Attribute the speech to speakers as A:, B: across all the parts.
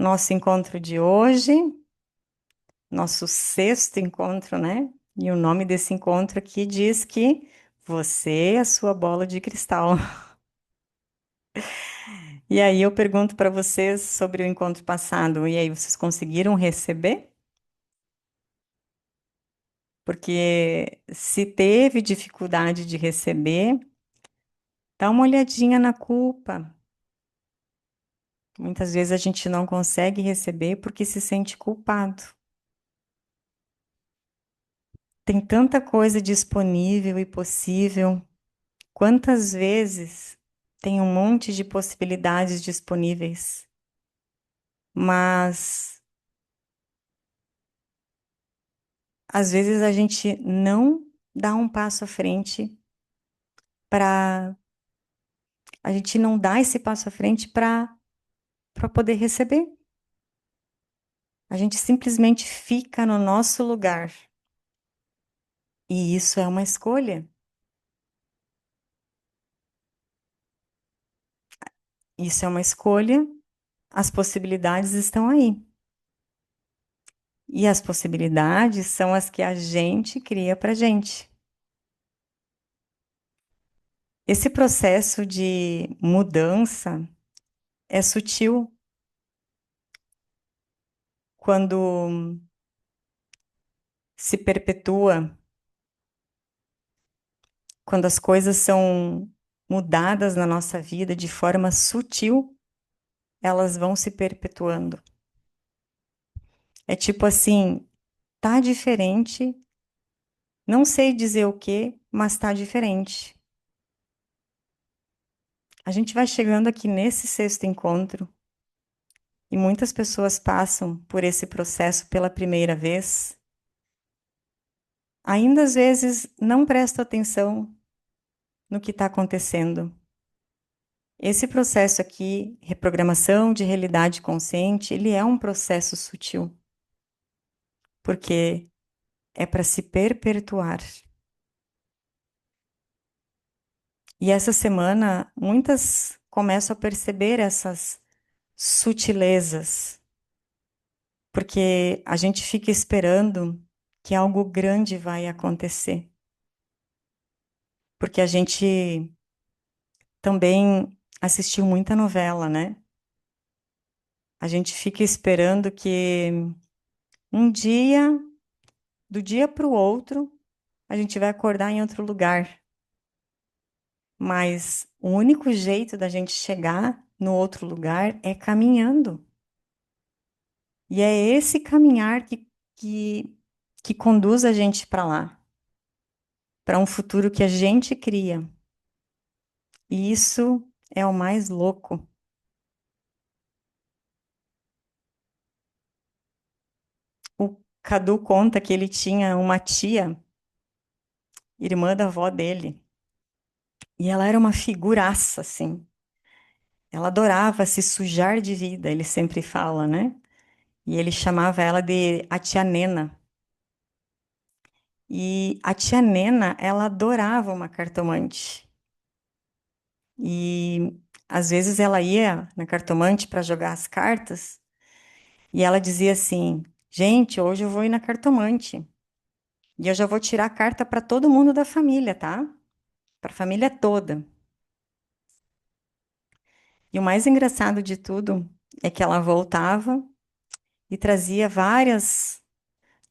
A: nosso encontro de hoje, nosso sexto encontro, né? E o nome desse encontro aqui diz que você é a sua bola de cristal. E aí eu pergunto para vocês sobre o encontro passado, e aí vocês conseguiram receber? Porque se teve dificuldade de receber, dá uma olhadinha na culpa. Muitas vezes a gente não consegue receber porque se sente culpado. Tem tanta coisa disponível e possível. Quantas vezes tem um monte de possibilidades disponíveis, mas às vezes a gente não dá um passo à frente para a gente não dá esse passo à frente para poder receber. A gente simplesmente fica no nosso lugar. E isso é uma escolha. Isso é uma escolha. As possibilidades estão aí. E as possibilidades são as que a gente cria para gente. Esse processo de mudança é sutil quando se perpetua, quando as coisas são mudadas na nossa vida de forma sutil, elas vão se perpetuando. É tipo assim, tá diferente, não sei dizer o que, mas tá diferente. A gente vai chegando aqui nesse sexto encontro e muitas pessoas passam por esse processo pela primeira vez. Ainda às vezes não prestam atenção no que está acontecendo. Esse processo aqui, reprogramação de realidade consciente, ele é um processo sutil, porque é para se perpetuar. E essa semana, muitas começam a perceber essas sutilezas, porque a gente fica esperando que algo grande vai acontecer. Porque a gente também assistiu muita novela, né? A gente fica esperando que um dia, do dia para o outro, a gente vai acordar em outro lugar. Mas o único jeito da gente chegar no outro lugar é caminhando. E é esse caminhar que, que conduz a gente para lá, para um futuro que a gente cria. E isso é o mais louco. O Cadu conta que ele tinha uma tia, irmã da avó dele, e ela era uma figuraça, assim. Ela adorava se sujar de vida, ele sempre fala, né? E ele chamava ela de a tia Nena. E a tia Nena, ela adorava uma cartomante. E às vezes ela ia na cartomante para jogar as cartas e ela dizia assim: Gente, hoje eu vou ir na cartomante e eu já vou tirar a carta para todo mundo da família, tá? Para a família toda. E o mais engraçado de tudo é que ela voltava e trazia várias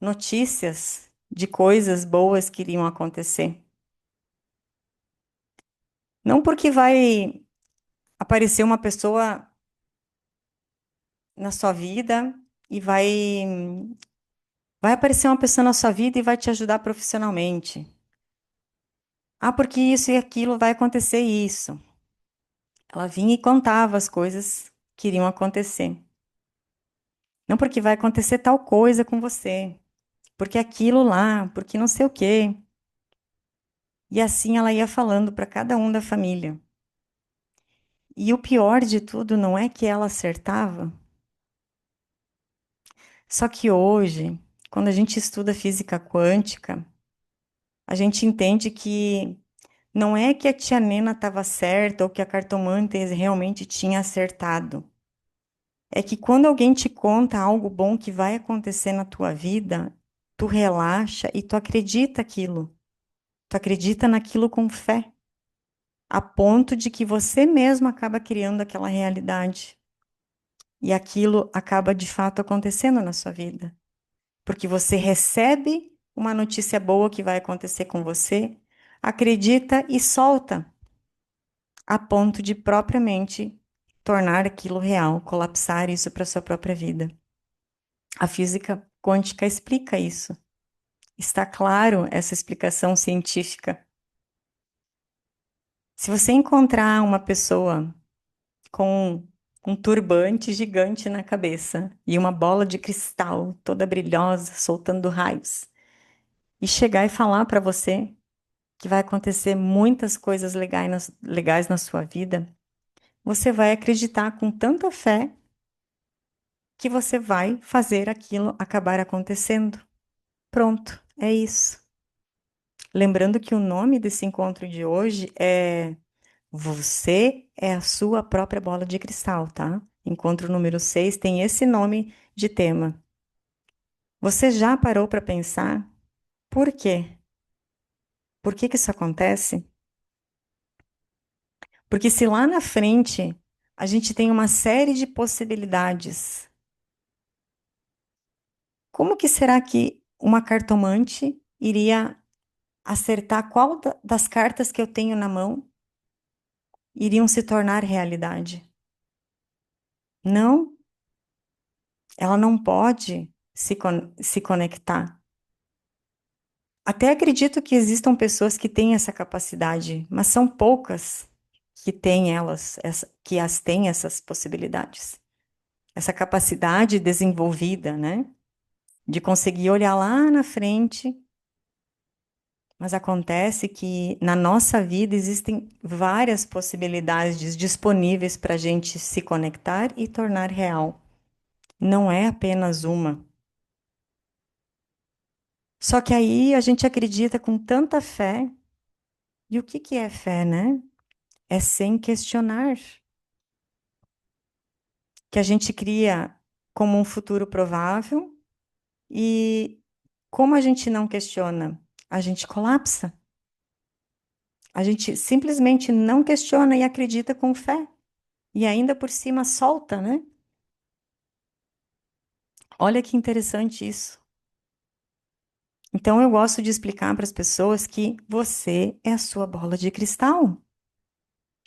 A: notícias de coisas boas que iriam acontecer. Não porque vai aparecer uma pessoa na sua vida e vai aparecer uma pessoa na sua vida e vai te ajudar profissionalmente. Ah, porque isso e aquilo vai acontecer isso. Ela vinha e contava as coisas que iriam acontecer. Não porque vai acontecer tal coisa com você, porque aquilo lá, porque não sei o quê. E assim ela ia falando para cada um da família. E o pior de tudo não é que ela acertava, só que hoje, quando a gente estuda física quântica, a gente entende que não é que a tia Nena estava certa ou que a cartomante realmente tinha acertado. É que quando alguém te conta algo bom que vai acontecer na tua vida, tu relaxa e tu acredita aquilo. Tu acredita naquilo com fé, a ponto de que você mesmo acaba criando aquela realidade. E aquilo acaba de fato acontecendo na sua vida. Porque você recebe uma notícia boa que vai acontecer com você, acredita e solta, a ponto de propriamente tornar aquilo real, colapsar isso para sua própria vida. A física quântica explica isso. Está claro essa explicação científica. Se você encontrar uma pessoa com um turbante gigante na cabeça e uma bola de cristal toda brilhosa, soltando raios, e chegar e falar para você que vai acontecer muitas coisas legais na sua vida, você vai acreditar com tanta fé que você vai fazer aquilo acabar acontecendo. Pronto, é isso. Lembrando que o nome desse encontro de hoje é Você é a sua própria bola de cristal, tá? Encontro número 6 tem esse nome de tema. Você já parou para pensar por quê? Por que que isso acontece? Porque se lá na frente a gente tem uma série de possibilidades, como que será que uma cartomante iria acertar qual das cartas que eu tenho na mão iriam se tornar realidade? Não, ela não pode se conectar. Até acredito que existam pessoas que têm essa capacidade, mas são poucas que têm elas, que as têm essas possibilidades. Essa capacidade desenvolvida, né? De conseguir olhar lá na frente. Mas acontece que na nossa vida existem várias possibilidades disponíveis para a gente se conectar e tornar real. Não é apenas uma. Só que aí a gente acredita com tanta fé. E o que que é fé, né? É sem questionar. Que a gente cria como um futuro provável e como a gente não questiona, a gente colapsa. A gente simplesmente não questiona e acredita com fé. E ainda por cima solta, né? Olha que interessante isso. Então eu gosto de explicar para as pessoas que você é a sua bola de cristal.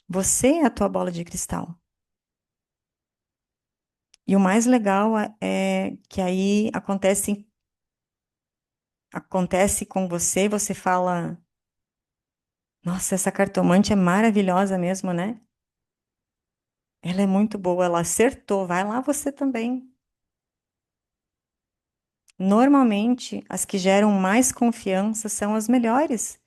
A: Você é a tua bola de cristal. E o mais legal é que aí acontece com você, você fala, nossa, essa cartomante é maravilhosa mesmo, né? Ela é muito boa, ela acertou, vai lá você também. Normalmente, as que geram mais confiança são as melhores,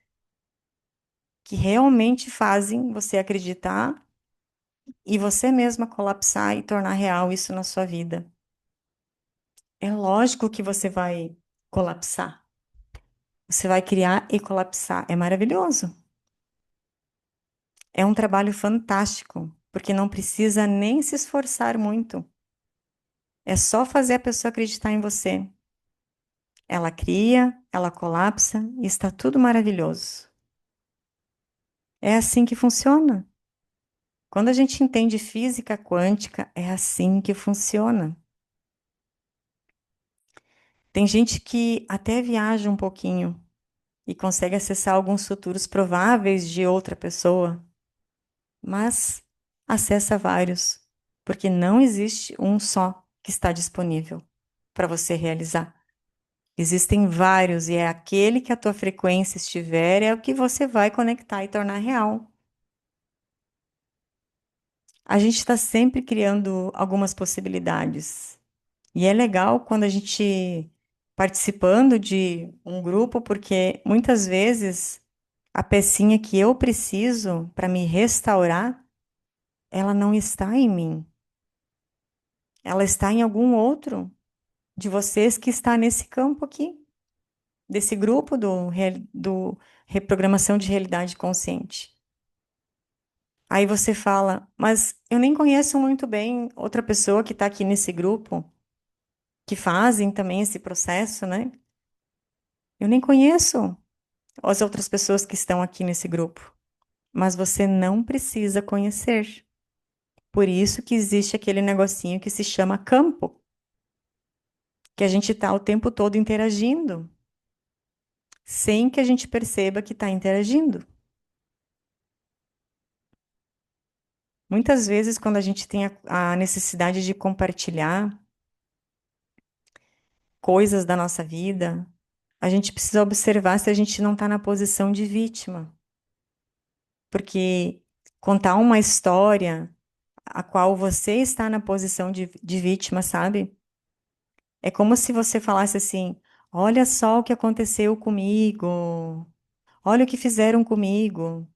A: que realmente fazem você acreditar e você mesma colapsar e tornar real isso na sua vida. É lógico que você vai colapsar. Você vai criar e colapsar. É maravilhoso. É um trabalho fantástico, porque não precisa nem se esforçar muito. É só fazer a pessoa acreditar em você. Ela cria, ela colapsa e está tudo maravilhoso. É assim que funciona. Quando a gente entende física quântica, é assim que funciona. Tem gente que até viaja um pouquinho e consegue acessar alguns futuros prováveis de outra pessoa, mas acessa vários, porque não existe um só que está disponível para você realizar. Existem vários e é aquele que a tua frequência estiver, é o que você vai conectar e tornar real. A gente está sempre criando algumas possibilidades. E é legal quando a gente participando de um grupo, porque muitas vezes a pecinha que eu preciso para me restaurar, ela não está em mim. Ela está em algum outro de vocês que está nesse campo aqui, desse grupo do Reprogramação de Realidade Consciente. Aí você fala, mas eu nem conheço muito bem outra pessoa que está aqui nesse grupo, que fazem também esse processo, né? Eu nem conheço as outras pessoas que estão aqui nesse grupo, mas você não precisa conhecer. Por isso que existe aquele negocinho que se chama campo, que a gente está o tempo todo interagindo, sem que a gente perceba que está interagindo. Muitas vezes, quando a gente tem a necessidade de compartilhar coisas da nossa vida, a gente precisa observar se a gente não está na posição de vítima. Porque contar uma história a qual você está na posição de vítima, sabe? É como se você falasse assim: olha só o que aconteceu comigo, olha o que fizeram comigo.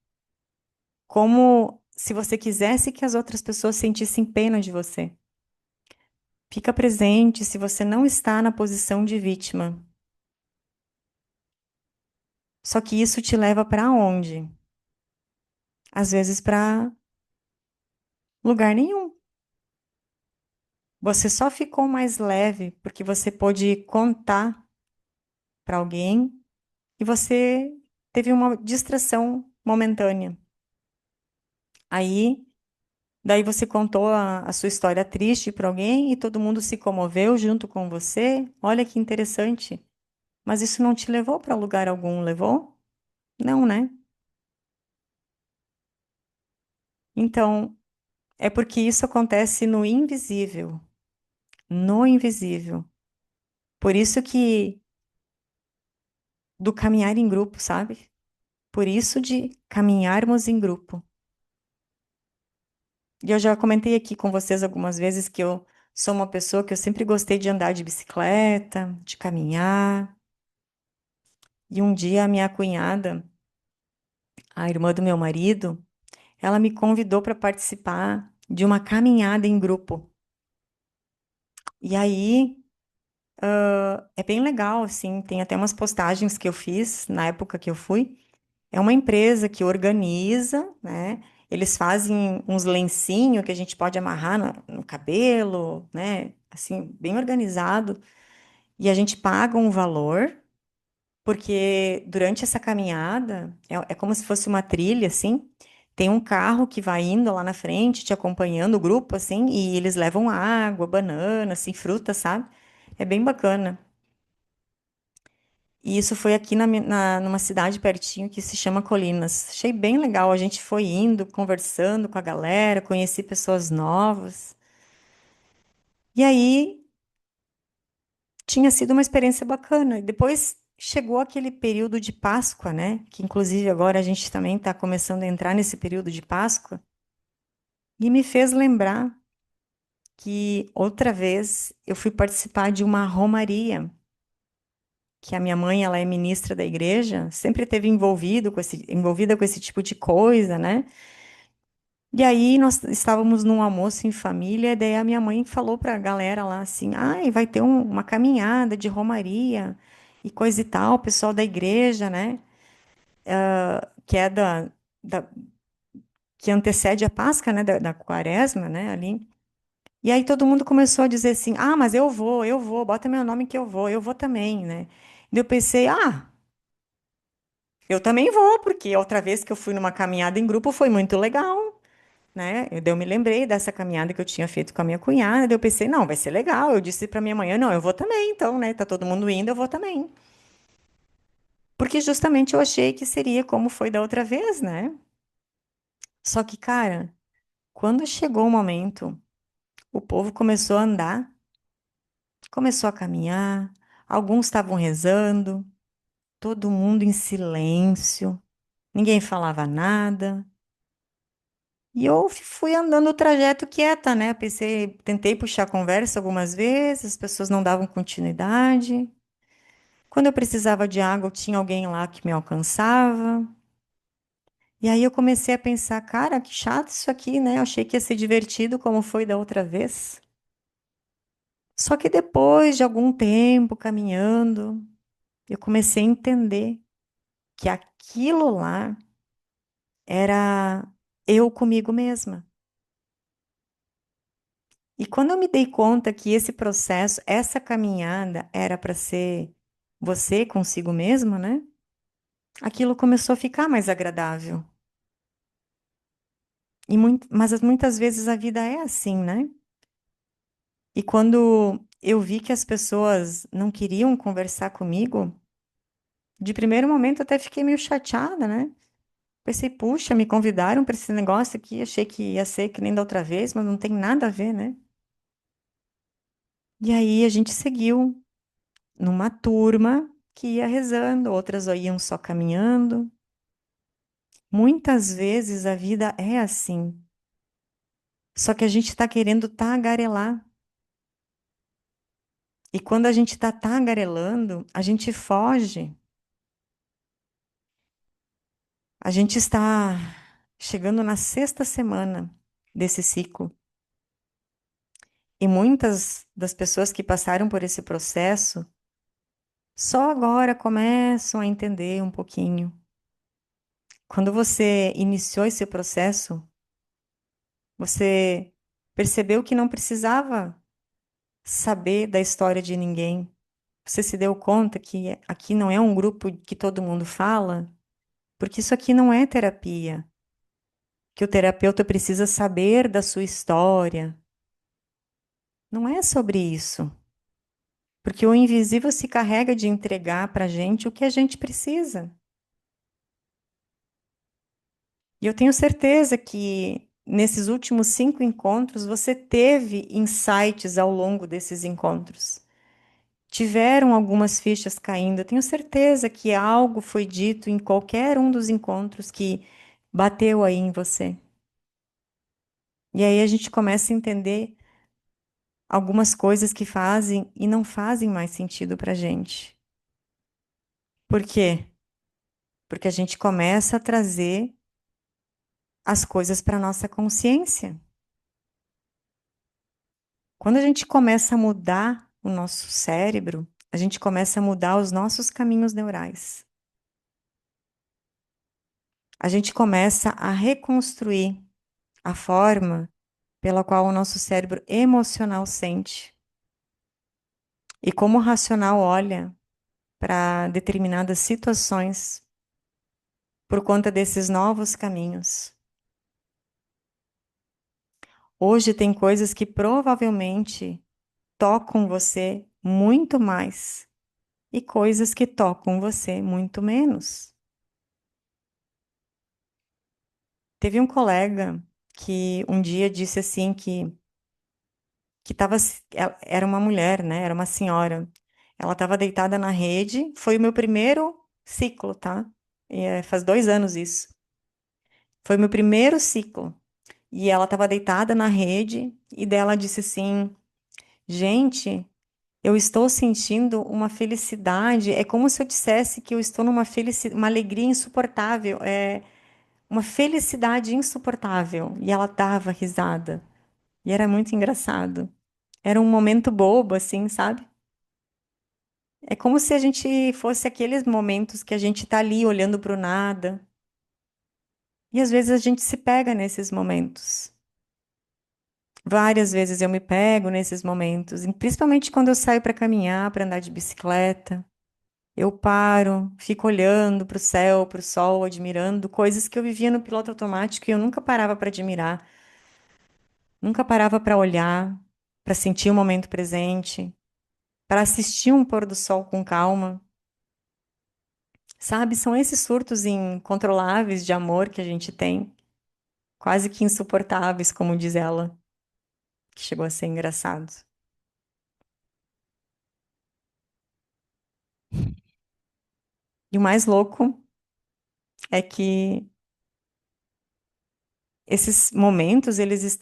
A: Como se você quisesse que as outras pessoas sentissem pena de você. Fica presente se você não está na posição de vítima. Só que isso te leva para onde? Às vezes para lugar nenhum. Você só ficou mais leve porque você pôde contar para alguém e você teve uma distração momentânea. Aí, daí você contou a sua história triste para alguém e todo mundo se comoveu junto com você. Olha que interessante. Mas isso não te levou para lugar algum, levou? Não, né? Então, é porque isso acontece no invisível, no invisível. Por isso que do caminhar em grupo, sabe? Por isso de caminharmos em grupo. E eu já comentei aqui com vocês algumas vezes que eu sou uma pessoa que eu sempre gostei de andar de bicicleta, de caminhar. E um dia a minha cunhada, a irmã do meu marido, ela me convidou para participar de uma caminhada em grupo. E aí é bem legal, assim, tem até umas postagens que eu fiz na época que eu fui. É uma empresa que organiza, né? Eles fazem uns lencinhos que a gente pode amarrar no cabelo, né? Assim, bem organizado. E a gente paga um valor, porque durante essa caminhada, é como se fosse uma trilha, assim. Tem um carro que vai indo lá na frente, te acompanhando o grupo, assim, e eles levam água, banana, assim, fruta, sabe? É bem bacana. E isso foi aqui numa cidade pertinho que se chama Colinas. Achei bem legal. A gente foi indo, conversando com a galera, conheci pessoas novas. E aí tinha sido uma experiência bacana. E depois chegou aquele período de Páscoa, né? Que inclusive agora a gente também está começando a entrar nesse período de Páscoa. E me fez lembrar que outra vez eu fui participar de uma romaria, que a minha mãe, ela é ministra da igreja, sempre esteve envolvida com esse tipo de coisa, né? E aí nós estávamos num almoço em família, e daí a minha mãe falou para a galera lá assim: "Ai, vai ter uma caminhada de romaria e coisa e tal, o pessoal da igreja, né? Que é da- que antecede a Páscoa, né? Da Quaresma, né? Ali. E aí todo mundo começou a dizer assim: "Ah, mas eu vou, bota meu nome que eu vou também, né?" Daí eu pensei: "Ah, eu também vou, porque outra vez que eu fui numa caminhada em grupo foi muito legal." Né? Eu me lembrei dessa caminhada que eu tinha feito com a minha cunhada, daí eu pensei, não, vai ser legal. Eu disse para minha mãe, não, eu vou também, então, né? Tá todo mundo indo, eu vou também. Porque justamente eu achei que seria como foi da outra vez, né? Só que, cara, quando chegou o momento, o povo começou a andar, começou a caminhar, alguns estavam rezando, todo mundo em silêncio, ninguém falava nada. E eu fui andando o trajeto quieta, né? Pensei, tentei puxar conversa algumas vezes, as pessoas não davam continuidade. Quando eu precisava de água, tinha alguém lá que me alcançava. E aí eu comecei a pensar, cara, que chato isso aqui, né? Eu achei que ia ser divertido como foi da outra vez. Só que depois de algum tempo caminhando, eu comecei a entender que aquilo lá era. eu comigo mesma. E quando eu me dei conta que esse processo, essa caminhada era para ser você consigo mesmo, né? Aquilo começou a ficar mais agradável. Mas muitas vezes a vida é assim, né? E quando eu vi que as pessoas não queriam conversar comigo, de primeiro momento até fiquei meio chateada, né? Pensei, puxa, me convidaram para esse negócio aqui, achei que ia ser que nem da outra vez, mas não tem nada a ver, né? E aí a gente seguiu numa turma que ia rezando, outras iam só caminhando. Muitas vezes a vida é assim, só que a gente está querendo tagarelar. E quando a gente está tagarelando, a gente foge. A gente está chegando na sexta semana desse ciclo. E muitas das pessoas que passaram por esse processo só agora começam a entender um pouquinho. Quando você iniciou esse processo, você percebeu que não precisava saber da história de ninguém. Você se deu conta que aqui não é um grupo que todo mundo fala, porque isso aqui não é terapia. Que o terapeuta precisa saber da sua história. Não é sobre isso. Porque o invisível se carrega de entregar para a gente o que a gente precisa. E eu tenho certeza que nesses últimos 5 encontros você teve insights ao longo desses encontros. Tiveram algumas fichas caindo. Eu tenho certeza que algo foi dito em qualquer um dos encontros que bateu aí em você. E aí a gente começa a entender algumas coisas que fazem e não fazem mais sentido para a gente. Por quê? Porque a gente começa a trazer as coisas para nossa consciência. Quando a gente começa a mudar o nosso cérebro, a gente começa a mudar os nossos caminhos neurais. A gente começa a reconstruir a forma pela qual o nosso cérebro emocional sente e como o racional olha para determinadas situações por conta desses novos caminhos. Hoje tem coisas que provavelmente tocam você muito mais e coisas que tocam você muito menos. Teve um colega que um dia disse assim que tava, era uma mulher, né? Era uma senhora. Ela estava deitada na rede. Foi o meu primeiro ciclo, tá? Faz 2 anos isso. Foi o meu primeiro ciclo. E ela estava deitada na rede e dela disse assim: gente, eu estou sentindo uma felicidade. É como se eu dissesse que eu estou numa uma alegria insuportável. Uma felicidade insuportável. E ela dava risada. E era muito engraçado. Era um momento bobo, assim, sabe? É como se a gente fosse aqueles momentos que a gente tá ali olhando para o nada. E às vezes a gente se pega nesses momentos. Várias vezes eu me pego nesses momentos, e principalmente quando eu saio para caminhar, para andar de bicicleta. Eu paro, fico olhando para o céu, para o sol, admirando coisas que eu vivia no piloto automático e eu nunca parava para admirar, nunca parava para olhar, para sentir o momento presente, para assistir um pôr do sol com calma. Sabe, são esses surtos incontroláveis de amor que a gente tem, quase que insuportáveis, como diz ela, que chegou a ser engraçado. E o mais louco é que esses momentos, eles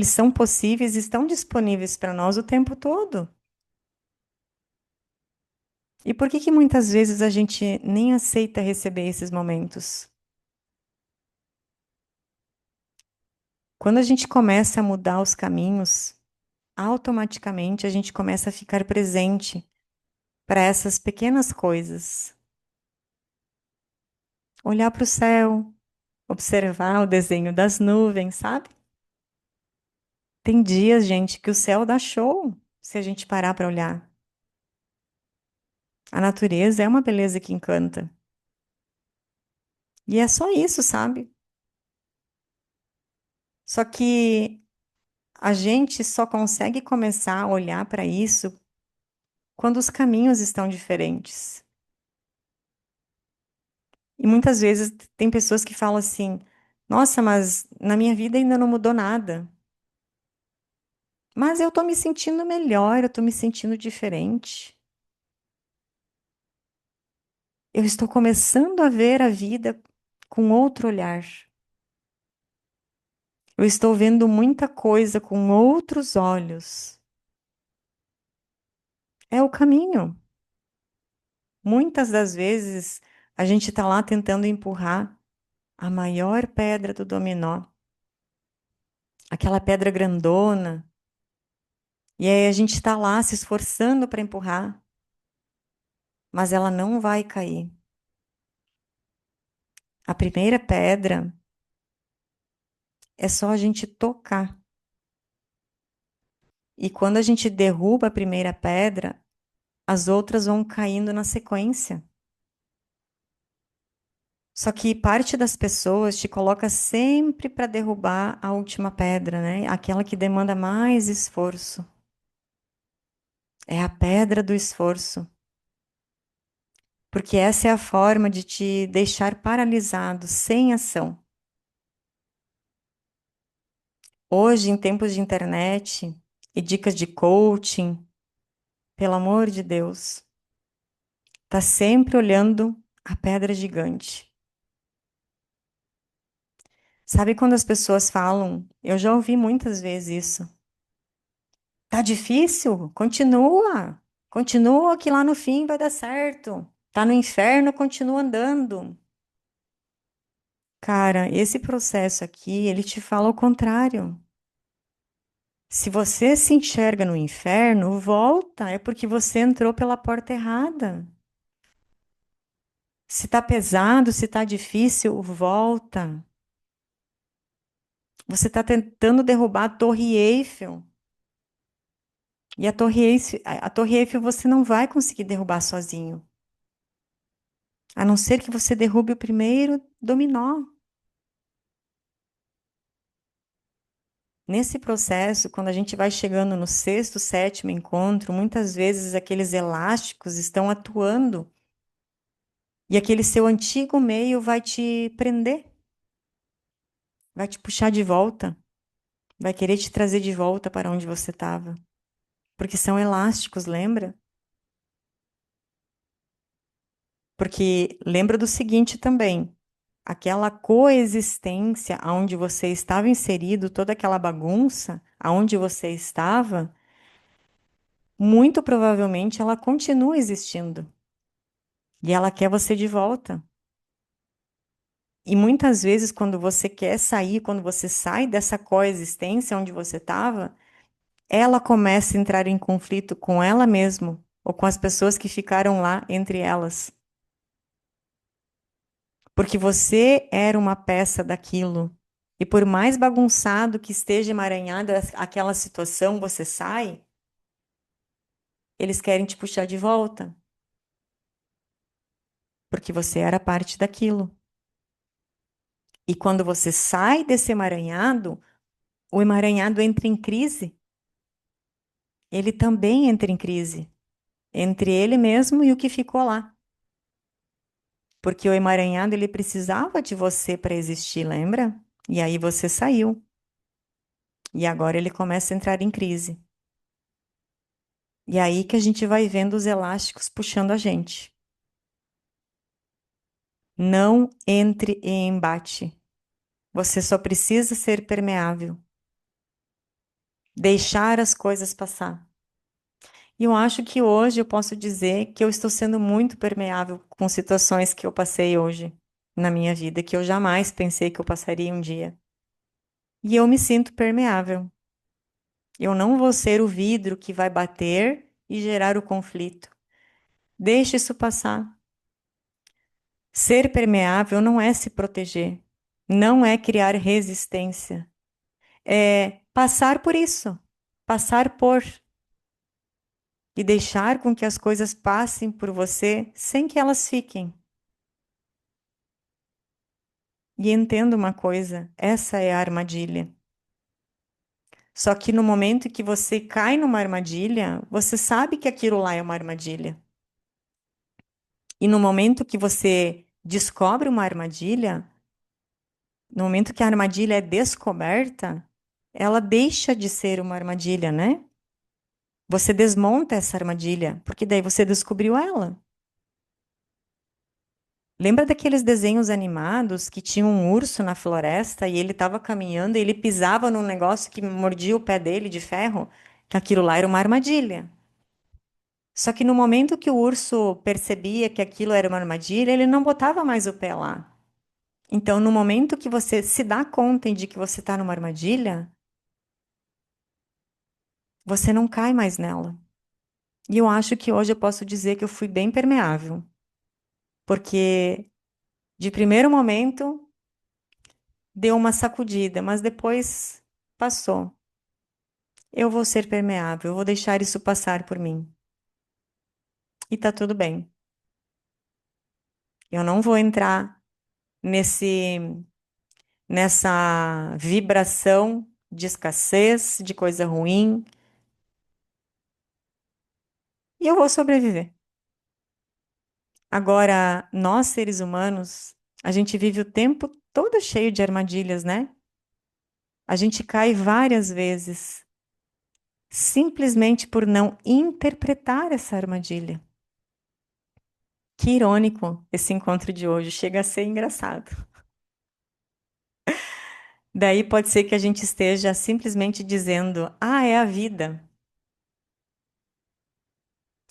A: são possíveis, estão disponíveis para nós o tempo todo. E por que que muitas vezes a gente nem aceita receber esses momentos? Quando a gente começa a mudar os caminhos, automaticamente a gente começa a ficar presente para essas pequenas coisas. Olhar para o céu, observar o desenho das nuvens, sabe? Tem dias, gente, que o céu dá show se a gente parar para olhar. A natureza é uma beleza que encanta. E é só isso, sabe? Só que a gente só consegue começar a olhar para isso quando os caminhos estão diferentes. E muitas vezes tem pessoas que falam assim: nossa, mas na minha vida ainda não mudou nada. Mas eu tô me sentindo melhor, eu tô me sentindo diferente. Eu estou começando a ver a vida com outro olhar. Eu estou vendo muita coisa com outros olhos. É o caminho. Muitas das vezes a gente está lá tentando empurrar a maior pedra do dominó, aquela pedra grandona, e aí a gente está lá se esforçando para empurrar, mas ela não vai cair. A primeira pedra é só a gente tocar. E quando a gente derruba a primeira pedra, as outras vão caindo na sequência. Só que parte das pessoas te coloca sempre para derrubar a última pedra, né? Aquela que demanda mais esforço. É a pedra do esforço. Porque essa é a forma de te deixar paralisado, sem ação. Hoje, em tempos de internet e dicas de coaching, pelo amor de Deus, tá sempre olhando a pedra gigante. Sabe quando as pessoas falam, eu já ouvi muitas vezes isso. Tá difícil? Continua. Continua que lá no fim vai dar certo. Tá no inferno, continua andando. Cara, esse processo aqui, ele te fala o contrário. Se você se enxerga no inferno, volta, é porque você entrou pela porta errada. Se tá pesado, se tá difícil, volta. Você tá tentando derrubar a Torre Eiffel. E a Torre Eiffel você não vai conseguir derrubar sozinho. A não ser que você derrube o primeiro dominó. Nesse processo, quando a gente vai chegando no sexto, sétimo encontro, muitas vezes aqueles elásticos estão atuando e aquele seu antigo meio vai te prender, vai te puxar de volta, vai querer te trazer de volta para onde você estava, porque são elásticos, lembra? Porque lembra do seguinte também, aquela coexistência onde você estava inserido, toda aquela bagunça, aonde você estava, muito provavelmente ela continua existindo. E ela quer você de volta. E muitas vezes, quando você quer sair, quando você sai dessa coexistência onde você estava, ela começa a entrar em conflito com ela mesma ou com as pessoas que ficaram lá entre elas. Porque você era uma peça daquilo. E por mais bagunçado que esteja emaranhada aquela situação, você sai, eles querem te puxar de volta, porque você era parte daquilo. E quando você sai desse emaranhado, o emaranhado entra em crise, ele também entra em crise entre ele mesmo e o que ficou lá. Porque o emaranhado ele precisava de você para existir, lembra? E aí você saiu. E agora ele começa a entrar em crise. E aí que a gente vai vendo os elásticos puxando a gente. Não entre em embate. Você só precisa ser permeável. Deixar as coisas passar. E eu acho que hoje eu posso dizer que eu estou sendo muito permeável com situações que eu passei hoje na minha vida, que eu jamais pensei que eu passaria um dia. E eu me sinto permeável. Eu não vou ser o vidro que vai bater e gerar o conflito. Deixe isso passar. Ser permeável não é se proteger. Não é criar resistência, é passar por isso, passar por e deixar com que as coisas passem por você sem que elas fiquem. E entenda uma coisa, essa é a armadilha. Só que no momento que você cai numa armadilha, você sabe que aquilo lá é uma armadilha. E no momento que você descobre uma armadilha, no momento que a armadilha é descoberta, ela deixa de ser uma armadilha, né? Você desmonta essa armadilha, porque daí você descobriu ela. Lembra daqueles desenhos animados que tinha um urso na floresta e ele estava caminhando e ele pisava num negócio que mordia o pé dele de ferro? Que aquilo lá era uma armadilha. Só que no momento que o urso percebia que aquilo era uma armadilha, ele não botava mais o pé lá. Então, no momento que você se dá conta de que você está numa armadilha, você não cai mais nela. E eu acho que hoje eu posso dizer que eu fui bem permeável, porque de primeiro momento deu uma sacudida, mas depois passou. Eu vou ser permeável, eu vou deixar isso passar por mim. E tá tudo bem. Eu não vou entrar nesse nessa vibração de escassez, de coisa ruim, e eu vou sobreviver. Agora, nós seres humanos, a gente vive o tempo todo cheio de armadilhas, né? A gente cai várias vezes, simplesmente por não interpretar essa armadilha. Que irônico esse encontro de hoje, chega a ser engraçado. Daí pode ser que a gente esteja simplesmente dizendo: ah, é a vida.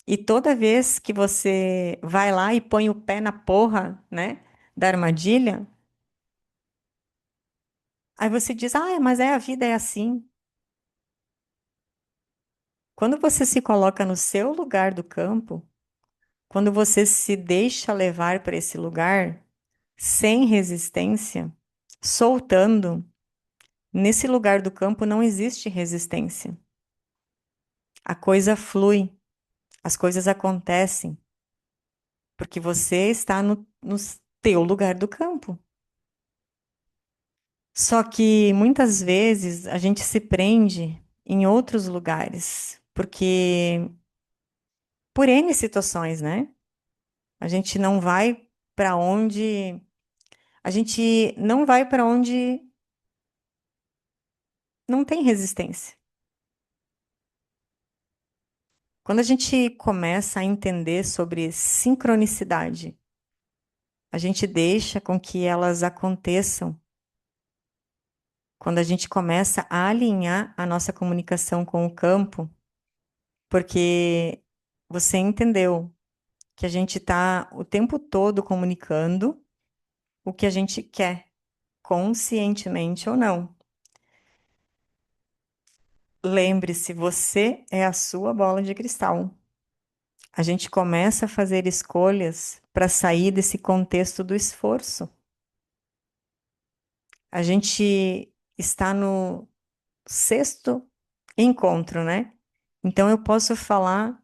A: E toda vez que você vai lá e põe o pé na porra, né, da armadilha, aí você diz: ah, mas é a vida, é assim. Quando você se coloca no seu lugar do campo, quando você se deixa levar para esse lugar, sem resistência, soltando, nesse lugar do campo não existe resistência. A coisa flui, as coisas acontecem, porque você está no teu lugar do campo. Só que muitas vezes a gente se prende em outros lugares, porque por N situações, né? A gente não vai para onde a gente não vai para onde não tem resistência. Quando a gente começa a entender sobre sincronicidade, a gente deixa com que elas aconteçam. Quando a gente começa a alinhar a nossa comunicação com o campo, porque você entendeu que a gente está o tempo todo comunicando o que a gente quer, conscientemente ou não. Lembre-se, você é a sua bola de cristal. A gente começa a fazer escolhas para sair desse contexto do esforço. A gente está no sexto encontro, né? Então eu posso falar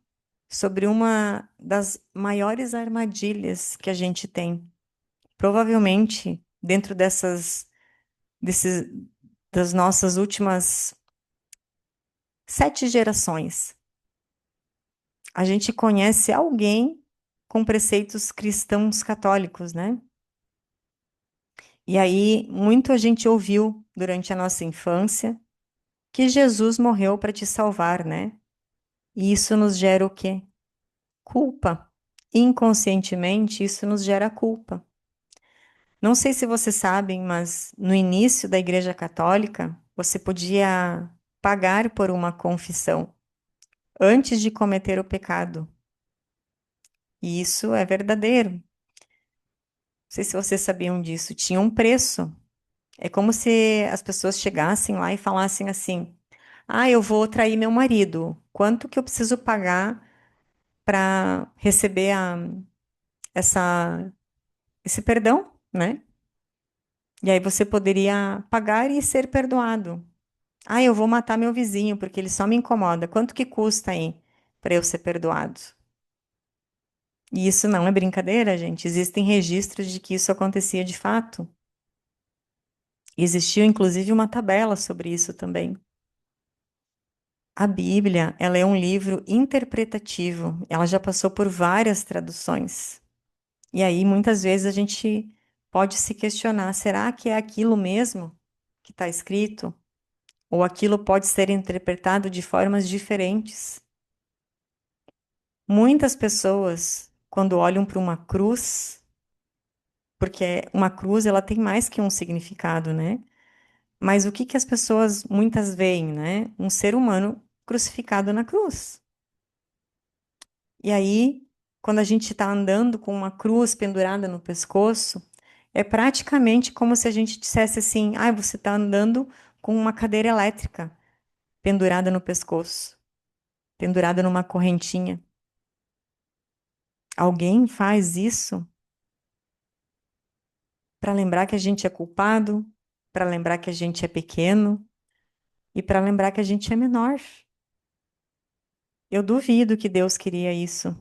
A: sobre uma das maiores armadilhas que a gente tem. Provavelmente, dentro desses, das nossas últimas 7 gerações, a gente conhece alguém com preceitos cristãos católicos, né? E aí, muito a gente ouviu durante a nossa infância que Jesus morreu para te salvar, né? E isso nos gera o quê? Culpa. Inconscientemente, isso nos gera culpa. Não sei se vocês sabem, mas no início da Igreja Católica, você podia pagar por uma confissão antes de cometer o pecado. E isso é verdadeiro. Não sei se vocês sabiam disso. Tinha um preço. É como se as pessoas chegassem lá e falassem assim: ah, eu vou trair meu marido. Quanto que eu preciso pagar para receber essa, esse perdão, né? E aí você poderia pagar e ser perdoado. Ah, eu vou matar meu vizinho porque ele só me incomoda. Quanto que custa aí para eu ser perdoado? E isso não é brincadeira, gente. Existem registros de que isso acontecia de fato. Existiu inclusive uma tabela sobre isso também. A Bíblia, ela é um livro interpretativo. Ela já passou por várias traduções. E aí, muitas vezes, a gente pode se questionar: será que é aquilo mesmo que está escrito? Ou aquilo pode ser interpretado de formas diferentes? Muitas pessoas, quando olham para uma cruz, porque uma cruz ela tem mais que um significado, né? Mas o que que as pessoas muitas veem, né? Um ser humano crucificado na cruz. E aí, quando a gente está andando com uma cruz pendurada no pescoço, é praticamente como se a gente dissesse assim: ah, você está andando com uma cadeira elétrica pendurada no pescoço, pendurada numa correntinha. Alguém faz isso para lembrar que a gente é culpado, para lembrar que a gente é pequeno e para lembrar que a gente é menor. Eu duvido que Deus queria isso.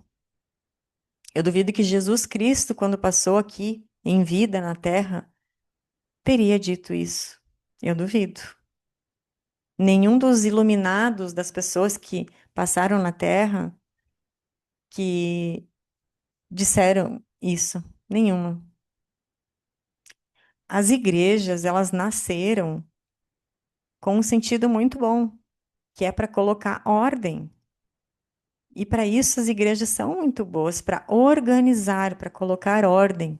A: Eu duvido que Jesus Cristo, quando passou aqui em vida na Terra, teria dito isso. Eu duvido. Nenhum dos iluminados, das pessoas que passaram na Terra, que disseram isso. Nenhuma. As igrejas, elas nasceram com um sentido muito bom, que é para colocar ordem. E para isso as igrejas são muito boas, para organizar, para colocar ordem.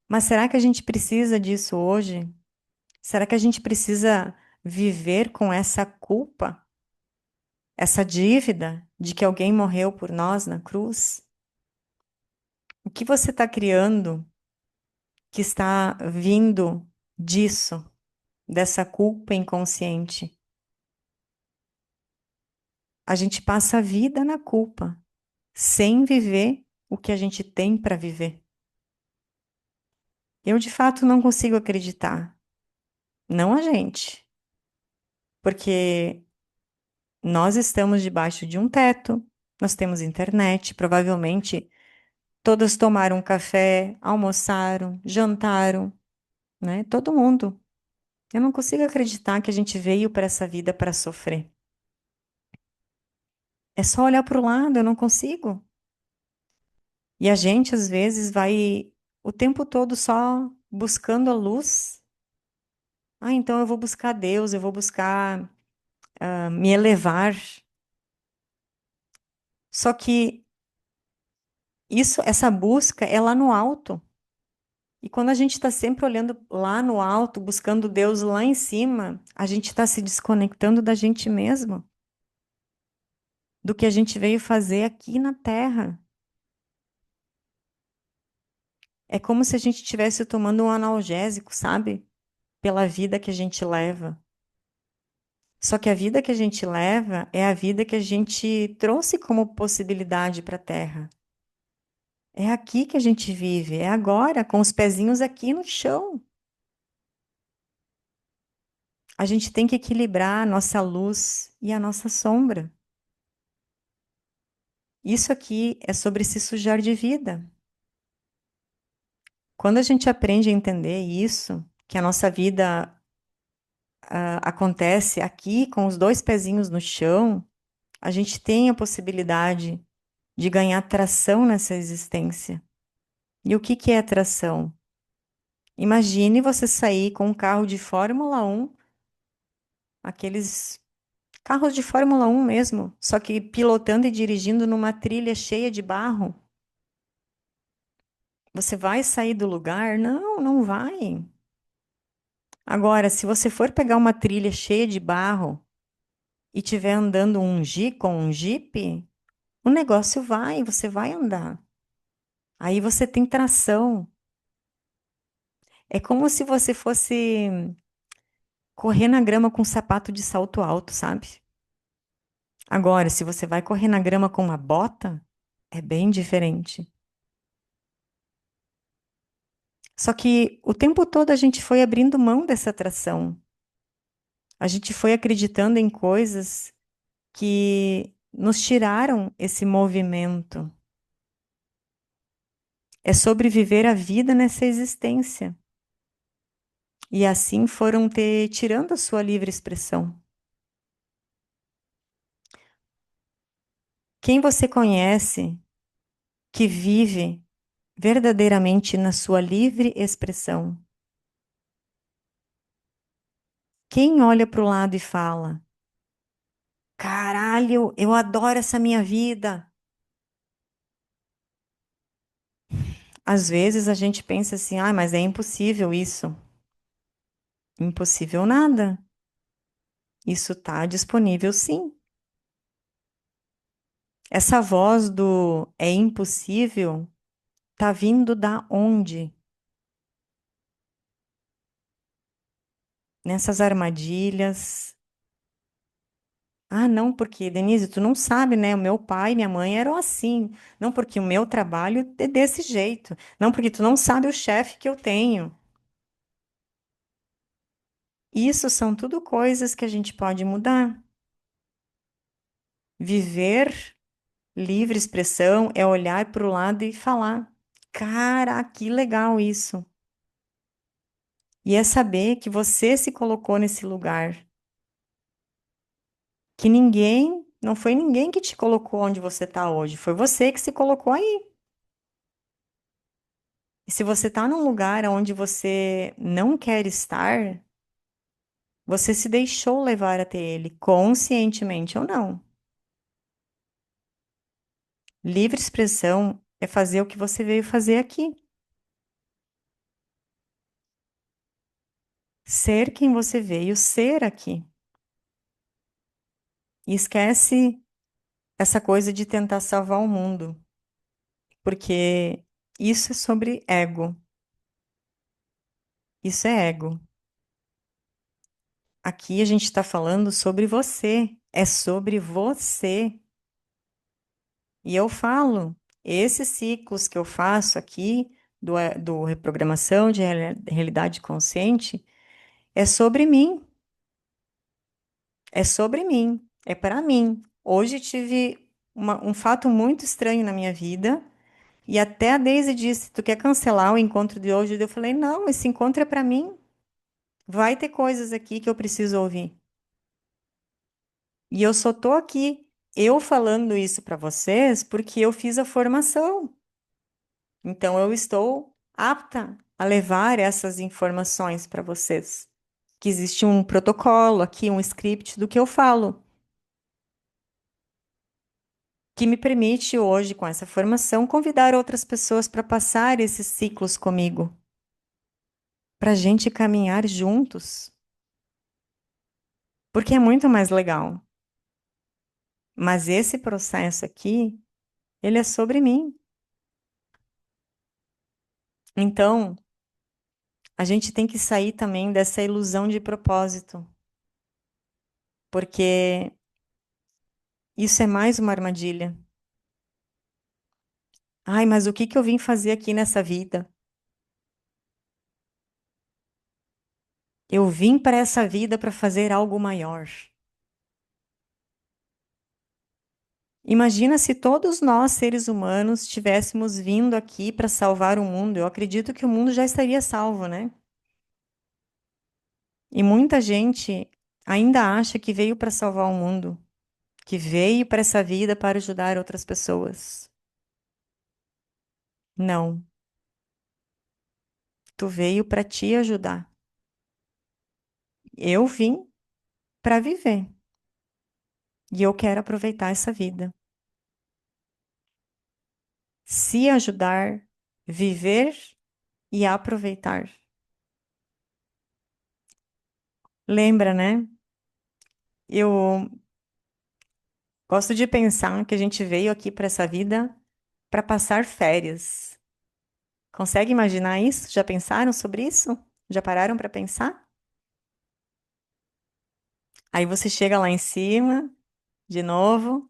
A: Mas será que a gente precisa disso hoje? Será que a gente precisa viver com essa culpa, essa dívida de que alguém morreu por nós na cruz? O que você está criando que está vindo disso, dessa culpa inconsciente? A gente passa a vida na culpa, sem viver o que a gente tem para viver. Eu, de fato, não consigo acreditar. Não a gente, porque nós estamos debaixo de um teto, nós temos internet, provavelmente todas tomaram café, almoçaram, jantaram, né? Todo mundo. Eu não consigo acreditar que a gente veio para essa vida para sofrer. É só olhar para o lado, eu não consigo. E a gente, às vezes, vai o tempo todo só buscando a luz. Ah, então eu vou buscar Deus, eu vou buscar me elevar. Só que isso, essa busca é lá no alto. E quando a gente está sempre olhando lá no alto, buscando Deus lá em cima, a gente está se desconectando da gente mesmo, do que a gente veio fazer aqui na Terra. É como se a gente estivesse tomando um analgésico, sabe? Pela vida que a gente leva. Só que a vida que a gente leva é a vida que a gente trouxe como possibilidade para a Terra. É aqui que a gente vive, é agora, com os pezinhos aqui no chão. A gente tem que equilibrar a nossa luz e a nossa sombra. Isso aqui é sobre se sujar de vida. Quando a gente aprende a entender isso, que a nossa vida acontece aqui com os dois pezinhos no chão, a gente tem a possibilidade de ganhar tração nessa existência. E o que que é tração? Imagine você sair com um carro de Fórmula 1, aqueles carros de Fórmula 1 mesmo, só que pilotando e dirigindo numa trilha cheia de barro. Você vai sair do lugar? Não, não vai. Agora, se você for pegar uma trilha cheia de barro e estiver andando com um Jeep, o negócio vai, você vai andar. Aí você tem tração. É como se você fosse correr na grama com um sapato de salto alto, sabe? Agora, se você vai correr na grama com uma bota, é bem diferente. Só que o tempo todo a gente foi abrindo mão dessa atração. A gente foi acreditando em coisas que nos tiraram esse movimento. É sobre viver a vida nessa existência. E assim foram te tirando a sua livre expressão. Quem você conhece que vive verdadeiramente na sua livre expressão? Quem olha para o lado e fala: caralho, eu adoro essa minha vida. Às vezes a gente pensa assim: ah, mas é impossível isso. Impossível nada. Isso está disponível sim. Essa voz do é impossível tá vindo da onde? Nessas armadilhas. Ah, não, porque, Denise, tu não sabe, né? O meu pai e minha mãe eram assim. Não, porque o meu trabalho é desse jeito. Não, porque tu não sabe o chefe que eu tenho. Isso são tudo coisas que a gente pode mudar. Viver livre expressão é olhar para o lado e falar: cara, que legal isso. E é saber que você se colocou nesse lugar. Que ninguém, não foi ninguém que te colocou onde você está hoje. Foi você que se colocou aí. E se você está num lugar onde você não quer estar, você se deixou levar até ele, conscientemente ou não. Livre expressão é fazer o que você veio fazer aqui. Ser quem você veio ser aqui. E esquece essa coisa de tentar salvar o mundo, porque isso é sobre ego. Isso é ego. Aqui a gente está falando sobre você. É sobre você. E eu falo, esses ciclos que eu faço aqui do reprogramação de realidade consciente é sobre mim, é sobre mim, é para mim. Hoje tive um fato muito estranho na minha vida e até a Daisy disse: Tu quer cancelar o encontro de hoje? Eu falei: Não, esse encontro é para mim. Vai ter coisas aqui que eu preciso ouvir. E eu só tô aqui, eu falando isso para vocês porque eu fiz a formação. Então, eu estou apta a levar essas informações para vocês. Que existe um protocolo aqui, um script do que eu falo, que me permite hoje, com essa formação, convidar outras pessoas para passar esses ciclos comigo, para a gente caminhar juntos, porque é muito mais legal. Mas esse processo aqui, ele é sobre mim. Então, a gente tem que sair também dessa ilusão de propósito, porque isso é mais uma armadilha. Ai, mas o que que eu vim fazer aqui nessa vida? Eu vim para essa vida para fazer algo maior. Imagina se todos nós, seres humanos, tivéssemos vindo aqui para salvar o mundo. Eu acredito que o mundo já estaria salvo, né? E muita gente ainda acha que veio para salvar o mundo, que veio para essa vida para ajudar outras pessoas. Não, tu veio para te ajudar. Eu vim para viver e eu quero aproveitar essa vida. Se ajudar, viver e aproveitar. Lembra, né? Eu gosto de pensar que a gente veio aqui para essa vida para passar férias. Consegue imaginar isso? Já pensaram sobre isso? Já pararam para pensar? Aí você chega lá em cima, de novo,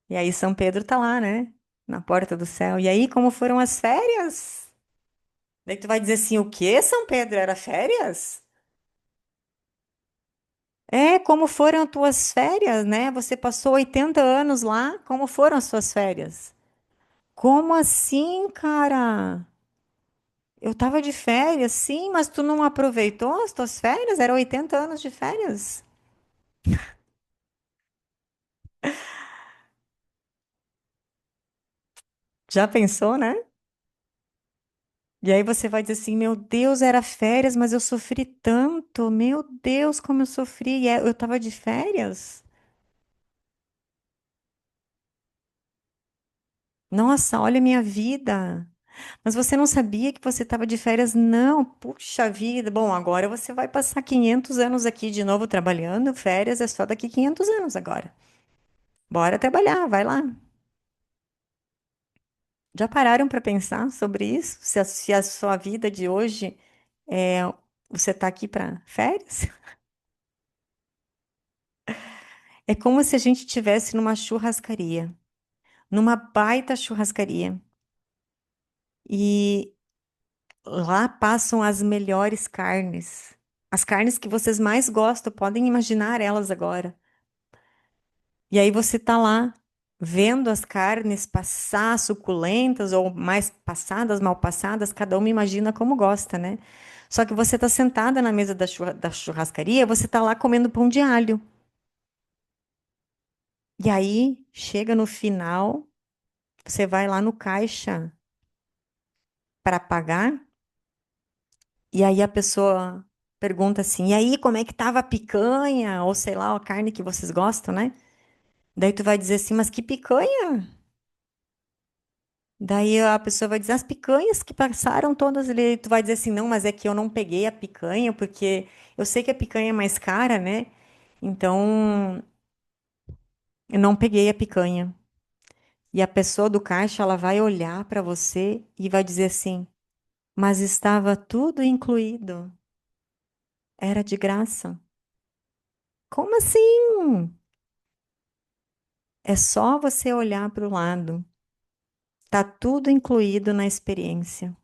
A: e aí São Pedro tá lá, né? Na porta do céu. E aí, como foram as férias? Daí tu vai dizer assim, o quê, São Pedro? Era férias? É, como foram as tuas férias, né? Você passou 80 anos lá, como foram as suas férias? Como assim, cara? Eu tava de férias, sim, mas tu não aproveitou as tuas férias? Eram 80 anos de férias. Já pensou, né? E aí você vai dizer assim, meu Deus, era férias, mas eu sofri tanto. Meu Deus, como eu sofri. Eu tava de férias? Nossa, olha a minha vida. Mas você não sabia que você estava de férias? Não, puxa vida. Bom, agora você vai passar 500 anos aqui de novo trabalhando. Férias é só daqui 500 anos agora. Bora trabalhar, vai lá. Já pararam para pensar sobre isso? Se a sua vida de hoje é você está aqui para férias? É como se a gente estivesse numa churrascaria, numa baita churrascaria. E lá passam as melhores carnes. As carnes que vocês mais gostam, podem imaginar elas agora. E aí você tá lá vendo as carnes passar suculentas ou mais passadas, mal passadas, cada uma imagina como gosta, né? Só que você tá sentada na mesa da churrascaria, você tá lá comendo pão de alho. E aí chega no final, você vai lá no caixa para pagar, e aí a pessoa pergunta assim: "E aí, como é que tava a picanha?" Ou sei lá, a carne que vocês gostam, né? Daí tu vai dizer assim: "Mas que picanha?" Daí a pessoa vai dizer, as picanhas que passaram todas ali, tu vai dizer assim, não, mas é que eu não peguei a picanha, porque eu sei que a picanha é mais cara, né? Então, eu não peguei a picanha. E a pessoa do caixa, ela vai olhar para você e vai dizer assim, mas estava tudo incluído, era de graça. Como assim? É só você olhar para o lado. Tá tudo incluído na experiência.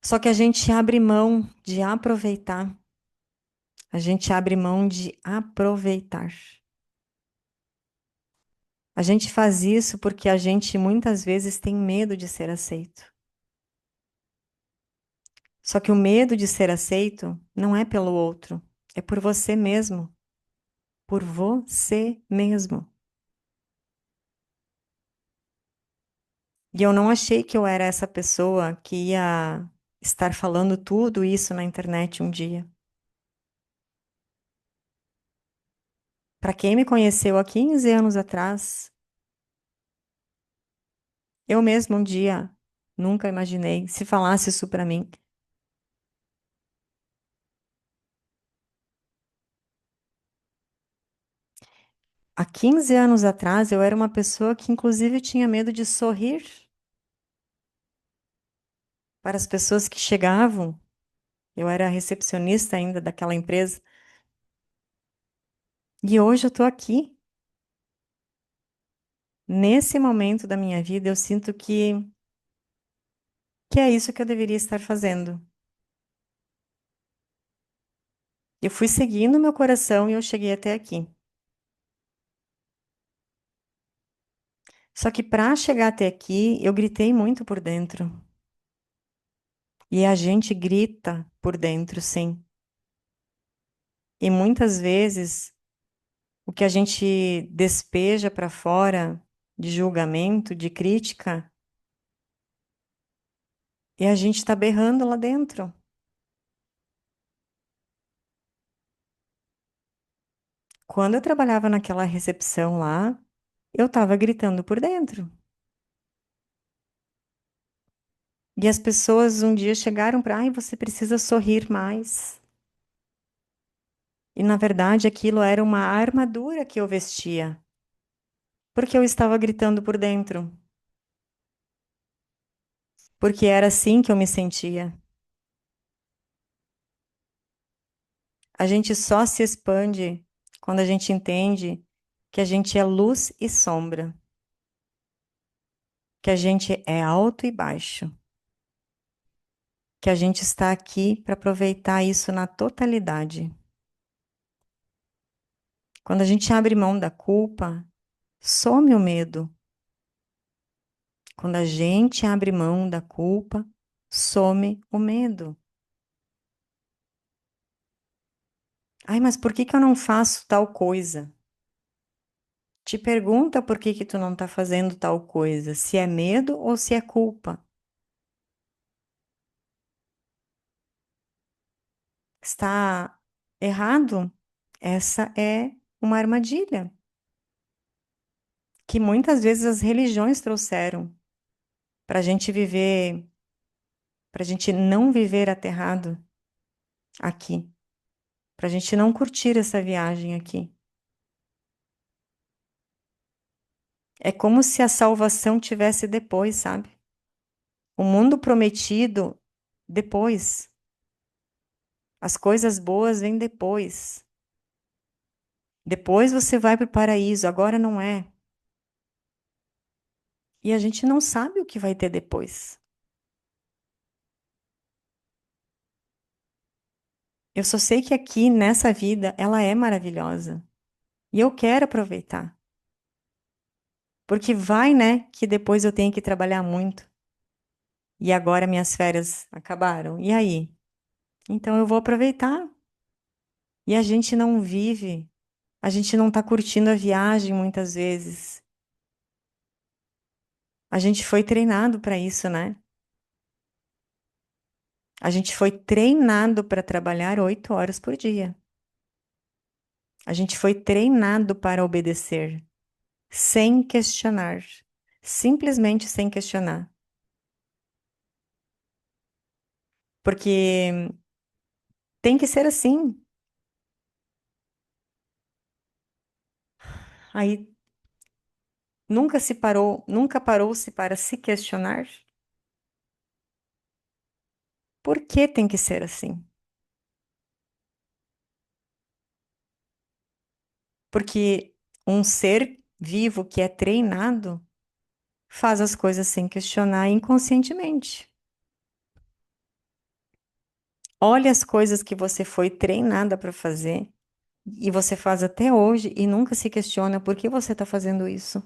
A: Só que a gente abre mão de aproveitar. A gente abre mão de aproveitar. A gente faz isso porque a gente muitas vezes tem medo de ser aceito. Só que o medo de ser aceito não é pelo outro, é por você mesmo. Por você mesmo. E eu não achei que eu era essa pessoa que ia estar falando tudo isso na internet um dia. Para quem me conheceu há 15 anos atrás, eu mesma um dia nunca imaginei se falasse isso para mim. Há 15 anos atrás, eu era uma pessoa que, inclusive, tinha medo de sorrir para as pessoas que chegavam. Eu era recepcionista ainda daquela empresa. E hoje eu estou aqui. Nesse momento da minha vida, eu sinto que é isso que eu deveria estar fazendo. Eu fui seguindo meu coração e eu cheguei até aqui. Só que para chegar até aqui, eu gritei muito por dentro. E a gente grita por dentro, sim. E muitas vezes o que a gente despeja para fora de julgamento, de crítica, e a gente está berrando lá dentro. Quando eu trabalhava naquela recepção lá, eu estava gritando por dentro. E as pessoas um dia chegaram para, ai, você precisa sorrir mais. E na verdade aquilo era uma armadura que eu vestia, porque eu estava gritando por dentro, porque era assim que eu me sentia. A gente só se expande quando a gente entende que a gente é luz e sombra. que a gente é alto e baixo, que a gente está aqui para aproveitar isso na totalidade. Quando a gente abre mão da culpa, some o medo. Quando a gente abre mão da culpa, some o medo. Ai, mas por que que eu não faço tal coisa? Te pergunta por que que tu não está fazendo tal coisa, se é medo ou se é culpa. Está errado? Essa é uma armadilha que muitas vezes as religiões trouxeram para a gente viver, para a gente não viver aterrado aqui, para a gente não curtir essa viagem aqui. É como se a salvação tivesse depois, sabe? O mundo prometido depois. As coisas boas vêm depois. Depois você vai para o paraíso, agora não é. E a gente não sabe o que vai ter depois. Eu só sei que aqui, nessa vida, ela é maravilhosa. E eu quero aproveitar. Porque vai, né, que depois eu tenho que trabalhar muito. E agora minhas férias acabaram. E aí? Então eu vou aproveitar. E a gente não vive, a gente não está curtindo a viagem muitas vezes. A gente foi treinado para isso, né? A gente foi treinado para trabalhar 8 horas por dia. A gente foi treinado para obedecer, sem questionar, simplesmente sem questionar. Porque tem que ser assim. Aí nunca parou-se para se questionar por que tem que ser assim. Porque um ser vivo que é treinado faz as coisas sem questionar inconscientemente. Olha as coisas que você foi treinada para fazer e você faz até hoje e nunca se questiona por que você está fazendo isso.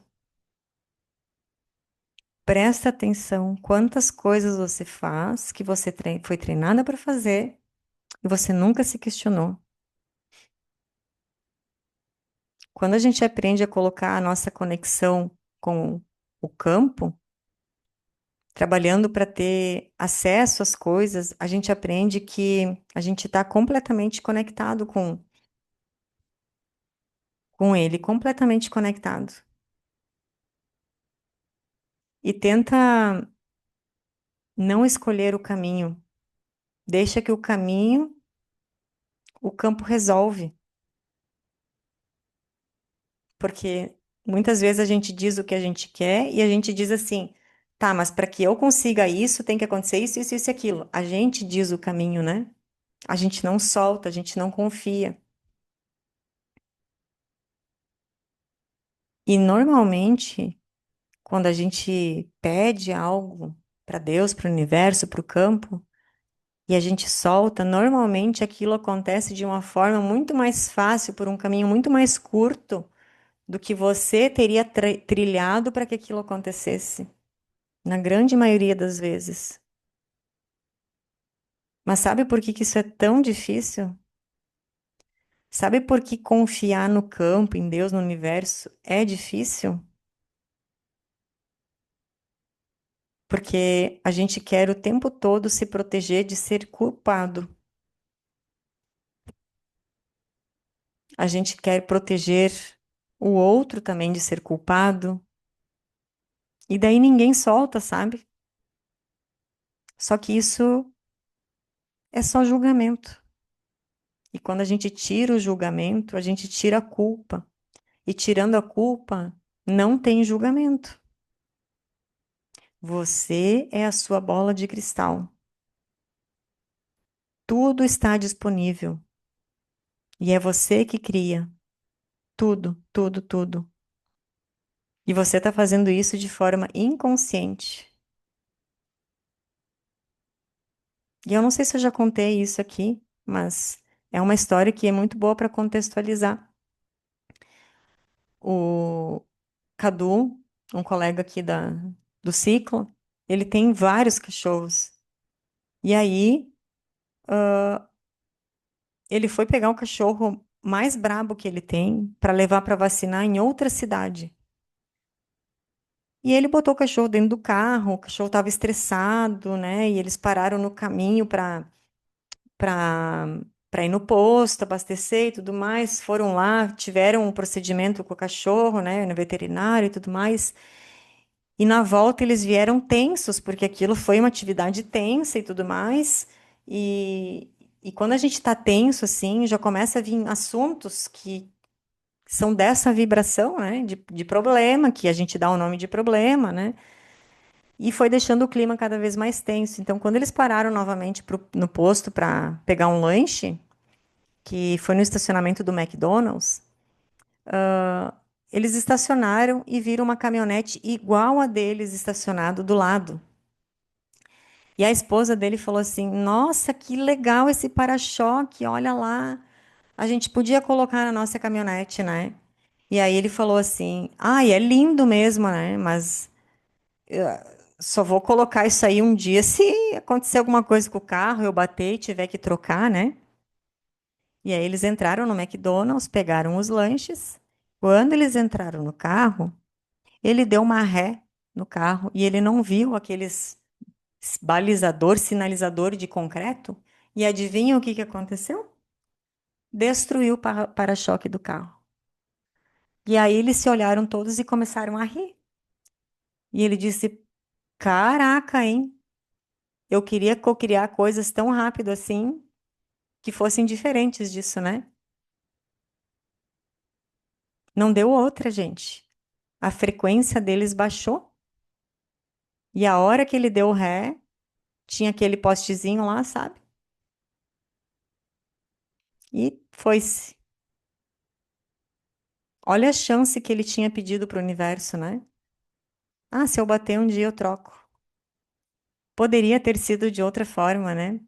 A: Presta atenção quantas coisas você faz que você foi treinada para fazer e você nunca se questionou. Quando a gente aprende a colocar a nossa conexão com o campo, trabalhando para ter acesso às coisas, a gente aprende que a gente está completamente conectado com ele, completamente conectado. E tenta não escolher o caminho. Deixa que o caminho, o campo resolve. Porque muitas vezes a gente diz o que a gente quer e a gente diz assim, tá, mas para que eu consiga isso, tem que acontecer isso, isso, isso e aquilo. A gente diz o caminho, né? A gente não solta, a gente não confia. E normalmente, quando a gente pede algo para Deus, para o universo, para o campo, e a gente solta, normalmente aquilo acontece de uma forma muito mais fácil, por um caminho muito mais curto do que você teria trilhado para que aquilo acontecesse, na grande maioria das vezes. Mas sabe por que que isso é tão difícil? Sabe por que confiar no campo, em Deus, no universo, é difícil? Porque a gente quer o tempo todo se proteger de ser culpado. A gente quer proteger o outro também de ser culpado. E daí ninguém solta, sabe? Só que isso é só julgamento. E quando a gente tira o julgamento, a gente tira a culpa. E tirando a culpa, não tem julgamento. Você é a sua bola de cristal. Tudo está disponível. E é você que cria. Tudo, tudo, tudo. E você está fazendo isso de forma inconsciente. E eu não sei se eu já contei isso aqui, mas é uma história que é muito boa para contextualizar. O Cadu, um colega aqui do ciclo, ele tem vários cachorros. E aí, ele foi pegar o cachorro mais brabo que ele tem para levar para vacinar em outra cidade. E ele botou o cachorro dentro do carro, o cachorro estava estressado, né? E eles pararam no caminho para ir no posto, abastecer e tudo mais. Foram lá, tiveram um procedimento com o cachorro, né? No veterinário e tudo mais. E na volta eles vieram tensos, porque aquilo foi uma atividade tensa e tudo mais. E, e quando a gente está tenso, assim, já começa a vir assuntos que são dessa vibração, né? De problema, que a gente dá o nome de problema, né? E foi deixando o clima cada vez mais tenso. Então, quando eles pararam novamente no posto para pegar um lanche, que foi no estacionamento do McDonald's, eles estacionaram e viram uma caminhonete igual a deles estacionado do lado. E a esposa dele falou assim: Nossa, que legal esse para-choque, olha lá. A gente podia colocar na nossa caminhonete, né? E aí ele falou assim: Ai, é lindo mesmo, né? Mas só vou colocar isso aí um dia se acontecer alguma coisa com o carro, eu bater e tiver que trocar, né? E aí eles entraram no McDonald's, pegaram os lanches. Quando eles entraram no carro, ele deu uma ré no carro e ele não viu aqueles balizador, sinalizador de concreto. E adivinha o que que aconteceu? Destruiu o para-choque do carro. E aí eles se olharam todos e começaram a rir. E ele disse: Caraca, hein? Eu queria cocriar coisas tão rápido assim que fossem diferentes disso, né? Não deu outra, gente. A frequência deles baixou. E a hora que ele deu ré, tinha aquele postezinho lá, sabe? E foi-se. Olha a chance que ele tinha pedido para o universo, né? Ah, se eu bater um dia eu troco. Poderia ter sido de outra forma, né?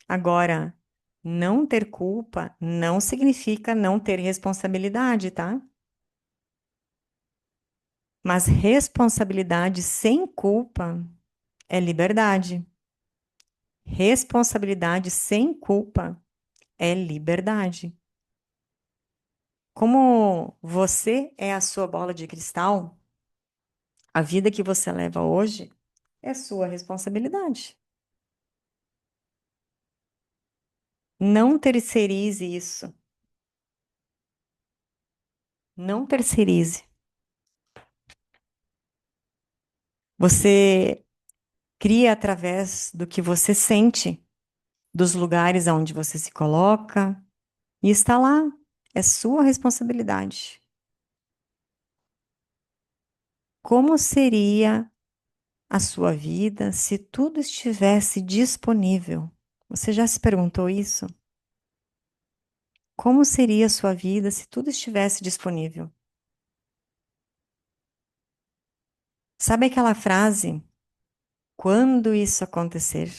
A: Agora, não ter culpa não significa não ter responsabilidade, tá? Mas responsabilidade sem culpa é liberdade. Responsabilidade sem culpa é liberdade. Como você é a sua bola de cristal, a vida que você leva hoje é sua responsabilidade. Não terceirize isso. Não terceirize. Você cria através do que você sente, dos lugares aonde você se coloca, e está lá. É sua responsabilidade. Como seria a sua vida se tudo estivesse disponível? Você já se perguntou isso? Como seria a sua vida se tudo estivesse disponível? Sabe aquela frase? Quando isso acontecer?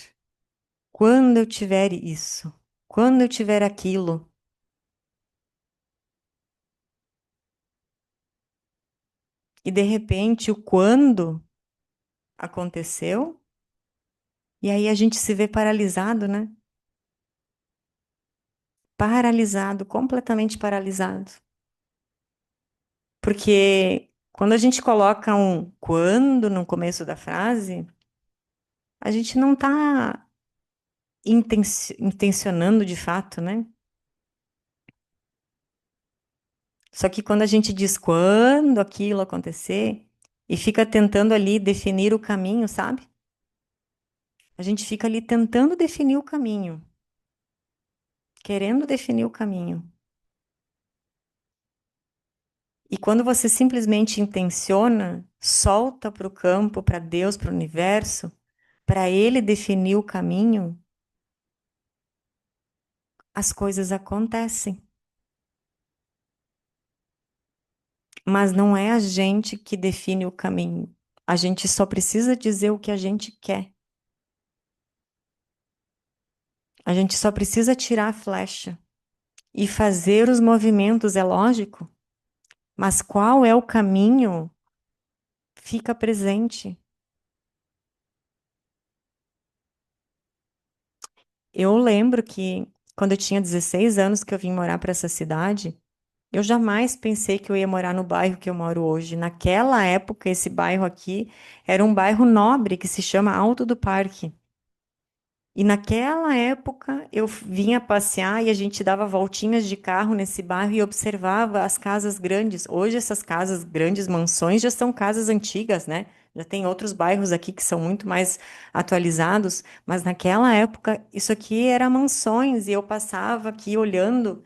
A: Quando eu tiver isso? Quando eu tiver aquilo? E de repente o quando aconteceu, e aí a gente se vê paralisado, né? Paralisado, completamente paralisado. Porque quando a gente coloca um quando no começo da frase, a gente não está intencionando de fato, né? Só que quando a gente diz quando aquilo acontecer e fica tentando ali definir o caminho, sabe? A gente fica ali tentando definir o caminho, querendo definir o caminho. E quando você simplesmente intenciona, solta para o campo, para Deus, para o universo, para Ele definir o caminho, as coisas acontecem. Mas não é a gente que define o caminho. A gente só precisa dizer o que a gente quer. A gente só precisa tirar a flecha e fazer os movimentos, é lógico. Mas qual é o caminho? Fica presente. Eu lembro que quando eu tinha 16 anos que eu vim morar para essa cidade, eu jamais pensei que eu ia morar no bairro que eu moro hoje. Naquela época, esse bairro aqui era um bairro nobre que se chama Alto do Parque. E naquela época eu vinha passear e a gente dava voltinhas de carro nesse bairro e observava as casas grandes. Hoje essas casas grandes, mansões, já são casas antigas, né? Já tem outros bairros aqui que são muito mais atualizados, mas naquela época isso aqui era mansões e eu passava aqui olhando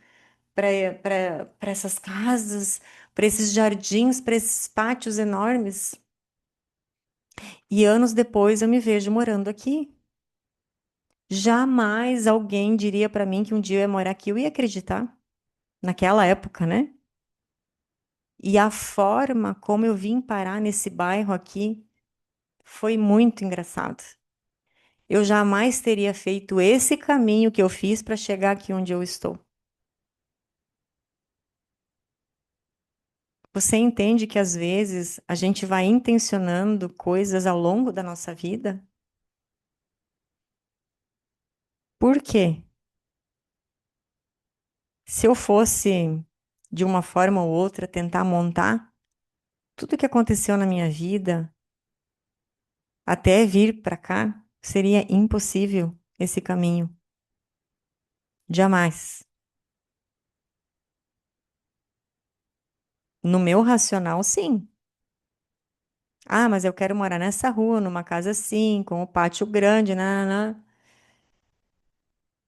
A: para essas casas, para esses jardins, para esses pátios enormes. E anos depois eu me vejo morando aqui. Jamais alguém diria para mim que um dia eu ia morar aqui, eu ia acreditar, naquela época, né? E a forma como eu vim parar nesse bairro aqui foi muito engraçado. Eu jamais teria feito esse caminho que eu fiz para chegar aqui onde eu estou. Você entende que às vezes a gente vai intencionando coisas ao longo da nossa vida? Por quê? Se eu fosse, de uma forma ou outra, tentar montar tudo que aconteceu na minha vida até vir para cá, seria impossível esse caminho. Jamais. No meu racional, sim. Ah, mas eu quero morar nessa rua, numa casa assim, com o pátio grande, nananã.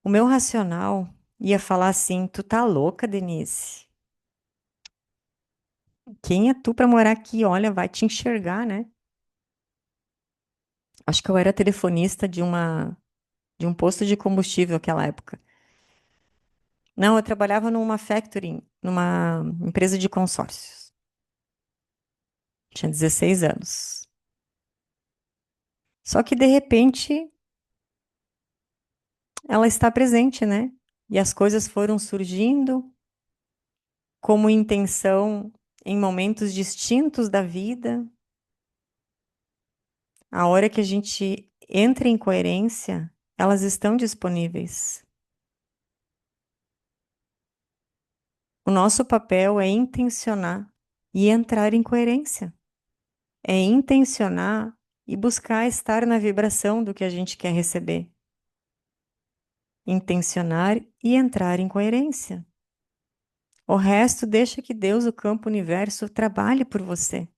A: O meu racional ia falar assim: tu tá louca, Denise? Quem é tu para morar aqui? Olha, vai te enxergar, né? Acho que eu era telefonista de um posto de combustível naquela época. Não, eu trabalhava numa factory, numa empresa de consórcios. Tinha 16 anos. Só que de repente ela está presente, né? E as coisas foram surgindo como intenção em momentos distintos da vida. A hora que a gente entra em coerência, elas estão disponíveis. O nosso papel é intencionar e entrar em coerência. É intencionar e buscar estar na vibração do que a gente quer receber. Intencionar e entrar em coerência. O resto deixa que Deus, o campo, o universo trabalhe por você.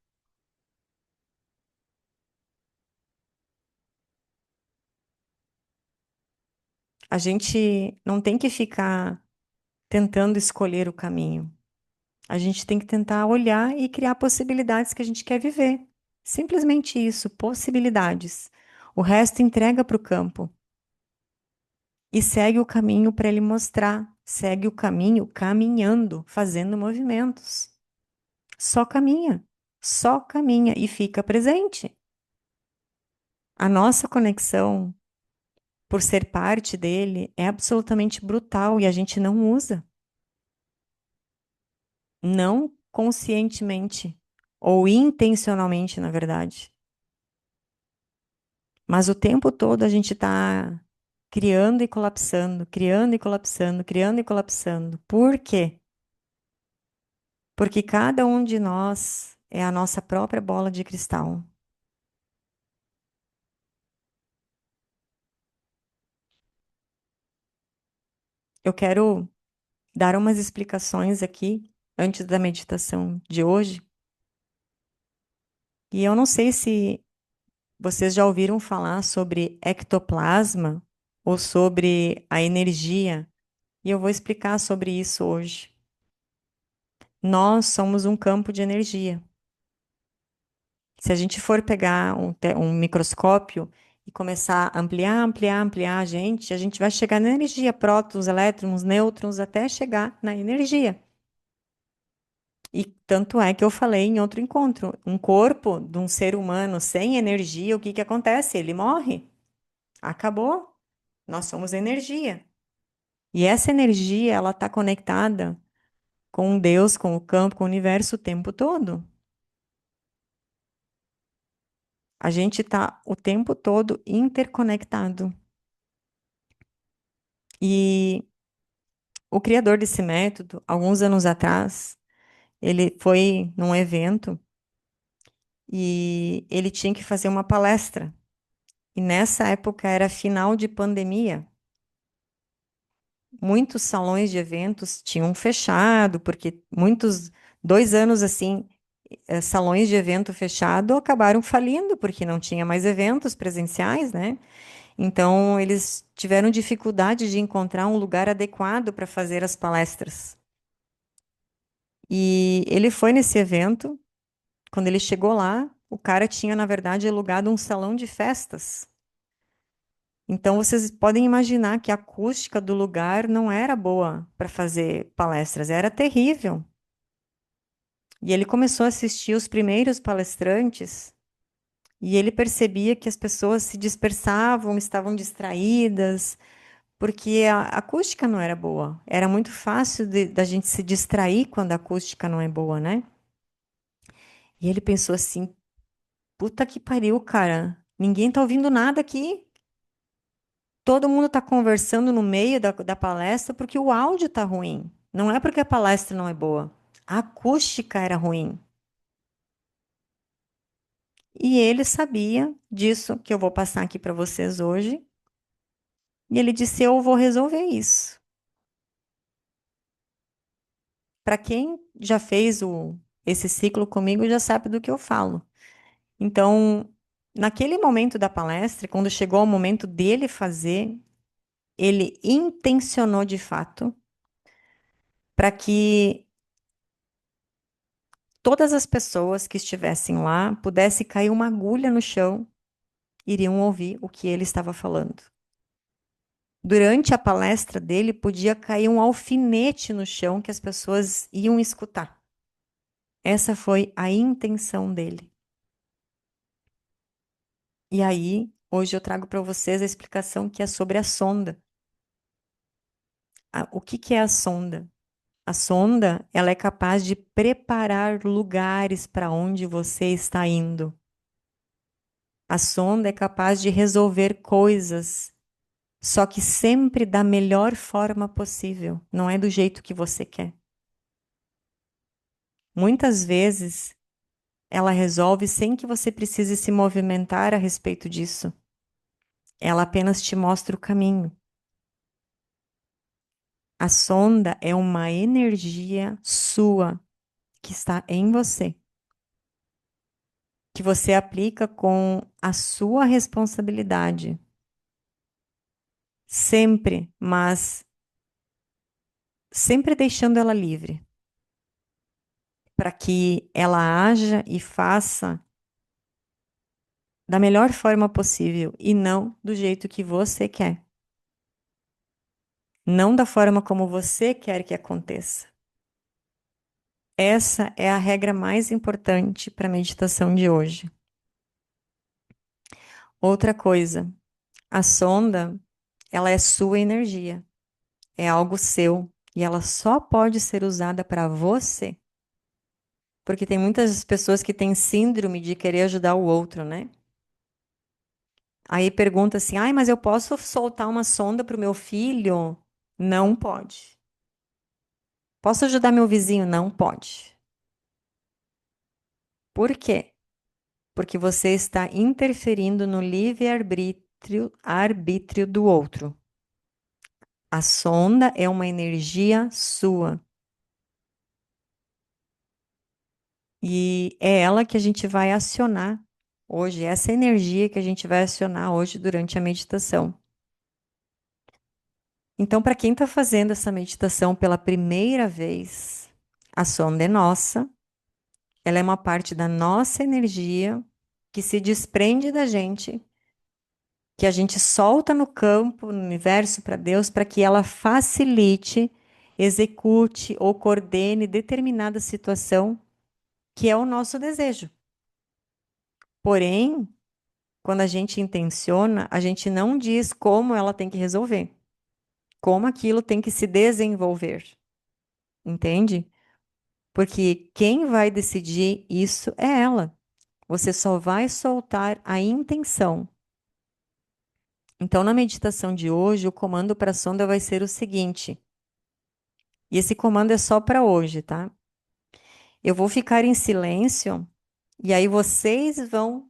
A: A gente não tem que ficar tentando escolher o caminho. A gente tem que tentar olhar e criar possibilidades que a gente quer viver. Simplesmente isso, possibilidades. O resto entrega para o campo e segue o caminho para ele mostrar. Segue o caminho caminhando, fazendo movimentos. Só caminha e fica presente. A nossa conexão, por ser parte dele, é absolutamente brutal e a gente não usa. Não conscientemente ou intencionalmente, na verdade. Mas o tempo todo a gente está criando e colapsando, criando e colapsando, criando e colapsando. Por quê? Porque cada um de nós é a nossa própria bola de cristal. Eu quero dar umas explicações aqui antes da meditação de hoje. E eu não sei se vocês já ouviram falar sobre ectoplasma ou sobre a energia, e eu vou explicar sobre isso hoje. Nós somos um campo de energia. Se a gente for pegar um microscópio e começar a ampliar, ampliar, ampliar a gente vai chegar na energia, prótons, elétrons, nêutrons, até chegar na energia. E tanto é que eu falei em outro encontro, um corpo de um ser humano sem energia, o que que acontece? Ele morre. Acabou. Nós somos energia. E essa energia, ela está conectada com Deus, com o campo, com o universo o tempo todo. A gente está o tempo todo interconectado. E o criador desse método, alguns anos atrás, ele foi num evento e ele tinha que fazer uma palestra. E nessa época era final de pandemia. Muitos salões de eventos tinham fechado, porque muitos, 2 anos assim, salões de evento fechado acabaram falindo, porque não tinha mais eventos presenciais, né? Então, eles tiveram dificuldade de encontrar um lugar adequado para fazer as palestras. E ele foi nesse evento. Quando ele chegou lá, o cara tinha, na verdade, alugado um salão de festas. Então, vocês podem imaginar que a acústica do lugar não era boa para fazer palestras, era terrível. E ele começou a assistir os primeiros palestrantes e ele percebia que as pessoas se dispersavam, estavam distraídas, porque a acústica não era boa. Era muito fácil da gente se distrair quando a acústica não é boa, né? E ele pensou assim: puta que pariu, cara. Ninguém tá ouvindo nada aqui. Todo mundo tá conversando no meio da palestra porque o áudio tá ruim. Não é porque a palestra não é boa. A acústica era ruim. E ele sabia disso que eu vou passar aqui para vocês hoje. E ele disse: eu vou resolver isso. Para quem já fez esse ciclo comigo, já sabe do que eu falo. Então, naquele momento da palestra, quando chegou o momento dele fazer, ele intencionou de fato para que todas as pessoas que estivessem lá pudesse cair uma agulha no chão, iriam ouvir o que ele estava falando. Durante a palestra dele, podia cair um alfinete no chão que as pessoas iam escutar. Essa foi a intenção dele. E aí, hoje eu trago para vocês a explicação que é sobre a sonda. O que que é a sonda? A sonda, ela é capaz de preparar lugares para onde você está indo. A sonda é capaz de resolver coisas, só que sempre da melhor forma possível, não é do jeito que você quer. Muitas vezes, ela resolve sem que você precise se movimentar a respeito disso. Ela apenas te mostra o caminho. A sonda é uma energia sua que está em você, que você aplica com a sua responsabilidade, sempre, mas sempre deixando ela livre, para que ela haja e faça da melhor forma possível e não do jeito que você quer, não da forma como você quer que aconteça. Essa é a regra mais importante para a meditação de hoje. Outra coisa, a sonda, ela é sua energia, é algo seu e ela só pode ser usada para você. Porque tem muitas pessoas que têm síndrome de querer ajudar o outro, né? Aí pergunta assim: ai, mas eu posso soltar uma sonda para o meu filho? Não pode. Posso ajudar meu vizinho? Não pode. Por quê? Porque você está interferindo no livre-arbítrio do outro. A sonda é uma energia sua. E é ela que a gente vai acionar hoje, essa energia que a gente vai acionar hoje durante a meditação. Então, para quem está fazendo essa meditação pela primeira vez, a sonda é nossa, ela é uma parte da nossa energia que se desprende da gente, que a gente solta no campo, no universo, para Deus, para que ela facilite execute ou coordene determinada situação que é o nosso desejo. Porém, quando a gente intenciona, a gente não diz como ela tem que resolver, como aquilo tem que se desenvolver, entende? Porque quem vai decidir isso é ela. Você só vai soltar a intenção. Então, na meditação de hoje, o comando para a sonda vai ser o seguinte, e esse comando é só para hoje, tá? Eu vou ficar em silêncio e aí vocês vão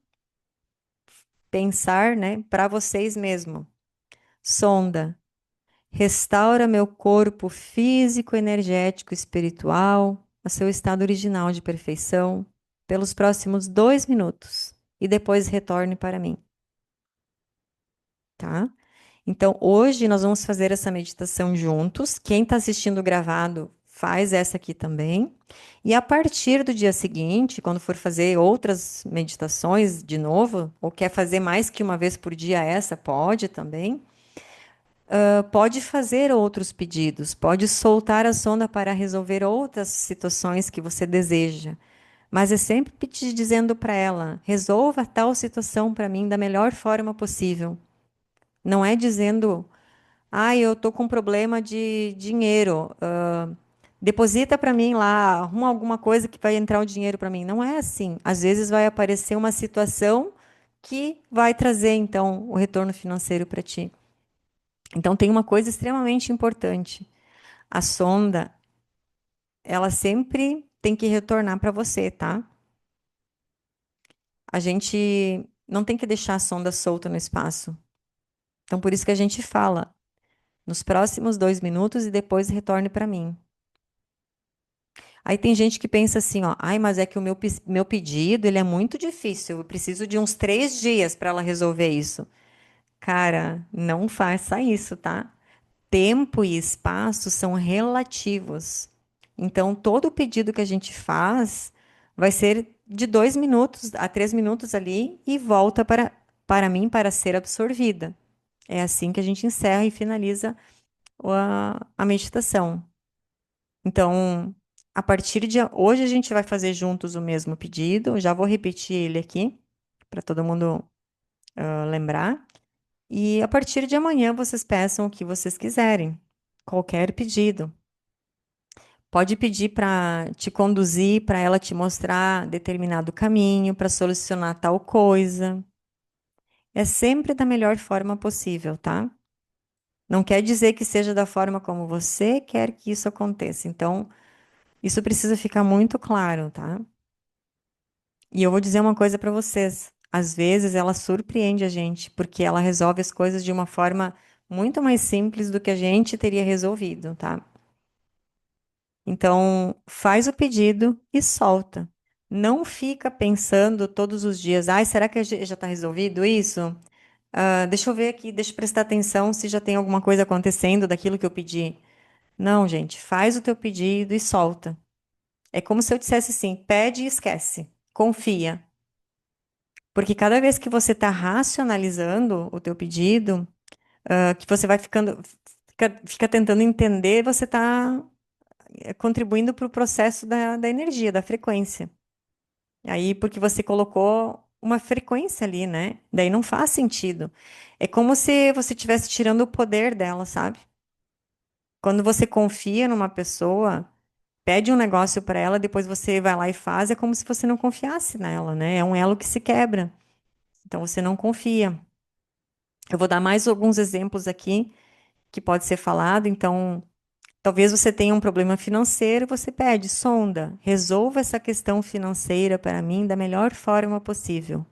A: pensar, né, para vocês mesmos. Sonda, restaura meu corpo físico, energético, espiritual, a seu estado original de perfeição, pelos próximos 2 minutos e depois retorne para mim, tá? Então, hoje nós vamos fazer essa meditação juntos. Quem está assistindo gravado, faz essa aqui também. E a partir do dia seguinte, quando for fazer outras meditações de novo, ou quer fazer mais que uma vez por dia essa, pode também. Pode fazer outros pedidos, pode soltar a sonda para resolver outras situações que você deseja. Mas é sempre dizendo para ela: resolva tal situação para mim da melhor forma possível. Não é dizendo, eu tô com problema de dinheiro, deposita para mim lá, arruma alguma coisa que vai entrar o dinheiro para mim. Não é assim. Às vezes vai aparecer uma situação que vai trazer, então, o retorno financeiro para ti. Então, tem uma coisa extremamente importante. A sonda, ela sempre tem que retornar para você, tá? A gente não tem que deixar a sonda solta no espaço. Então, por isso que a gente fala, nos próximos 2 minutos e depois retorne para mim. Aí tem gente que pensa assim, ó, mas é que o meu pedido, ele é muito difícil, eu preciso de uns 3 dias para ela resolver isso. Cara, não faça isso, tá? Tempo e espaço são relativos. Então, todo pedido que a gente faz vai ser de 2 minutos a 3 minutos ali e volta para mim para ser absorvida. É assim que a gente encerra e finaliza a meditação. Então, a partir de hoje, a gente vai fazer juntos o mesmo pedido. Eu já vou repetir ele aqui, para todo mundo lembrar. E a partir de amanhã, vocês peçam o que vocês quiserem, qualquer pedido. Pode pedir para te conduzir, para ela te mostrar determinado caminho, para solucionar tal coisa. É sempre da melhor forma possível, tá? Não quer dizer que seja da forma como você quer que isso aconteça. Então, isso precisa ficar muito claro, tá? E eu vou dizer uma coisa para vocês. Às vezes ela surpreende a gente, porque ela resolve as coisas de uma forma muito mais simples do que a gente teria resolvido, tá? Então, faz o pedido e solta. Não fica pensando todos os dias, será que já está resolvido isso? Deixa eu ver aqui, deixa eu prestar atenção se já tem alguma coisa acontecendo daquilo que eu pedi. Não, gente, faz o teu pedido e solta. É como se eu dissesse assim, pede e esquece. Confia. Porque cada vez que você está racionalizando o teu pedido, que você vai fica tentando entender, você está contribuindo para o processo da energia, da frequência. Aí, porque você colocou uma frequência ali, né? Daí não faz sentido. É como se você estivesse tirando o poder dela, sabe? Quando você confia numa pessoa, pede um negócio para ela, depois você vai lá e faz, é como se você não confiasse nela, né? É um elo que se quebra. Então você não confia. Eu vou dar mais alguns exemplos aqui que pode ser falado. Então, talvez você tenha um problema financeiro, você pede, sonda, resolva essa questão financeira para mim da melhor forma possível,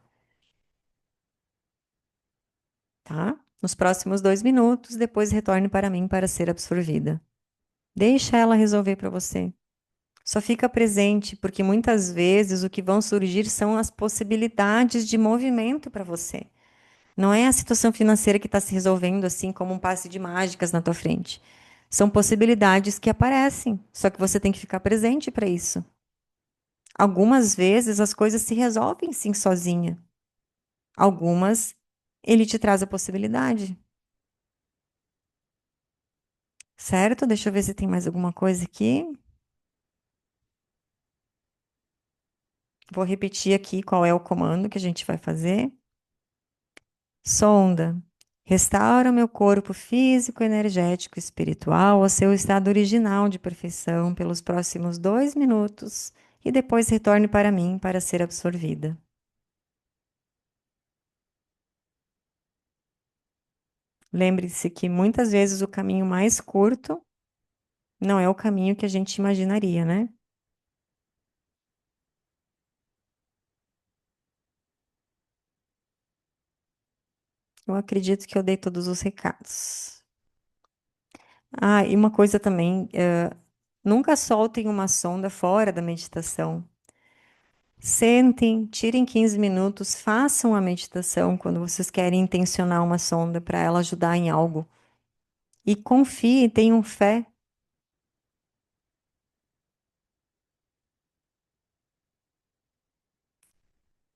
A: tá? Nos próximos 2 minutos, depois retorne para mim para ser absorvida. Deixa ela resolver para você. Só fica presente, porque muitas vezes o que vão surgir são as possibilidades de movimento para você. Não é a situação financeira que está se resolvendo assim como um passe de mágicas na tua frente. São possibilidades que aparecem, só que você tem que ficar presente para isso. Algumas vezes as coisas se resolvem sim sozinha. Algumas ele te traz a possibilidade. Certo? Deixa eu ver se tem mais alguma coisa aqui. Vou repetir aqui qual é o comando que a gente vai fazer. Sonda. Restaura o meu corpo físico, energético e espiritual ao seu estado original de perfeição pelos próximos 2 minutos e depois retorne para mim para ser absorvida. Lembre-se que muitas vezes o caminho mais curto não é o caminho que a gente imaginaria, né? Eu acredito que eu dei todos os recados. Ah, e uma coisa também, nunca soltem uma sonda fora da meditação. Sentem, tirem 15 minutos, façam a meditação quando vocês querem intencionar uma sonda para ela ajudar em algo. E confiem, tenham fé.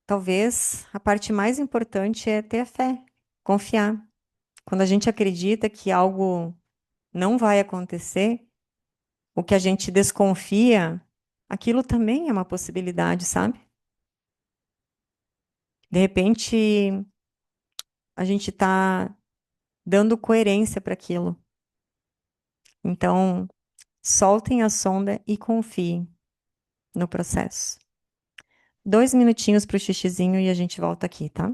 A: Talvez a parte mais importante é ter fé, confiar. Quando a gente acredita que algo não vai acontecer, o que a gente desconfia, aquilo também é uma possibilidade, sabe? De repente, a gente está dando coerência para aquilo. Então, soltem a sonda e confiem no processo. 2 minutinhos para o xixizinho e a gente volta aqui, tá?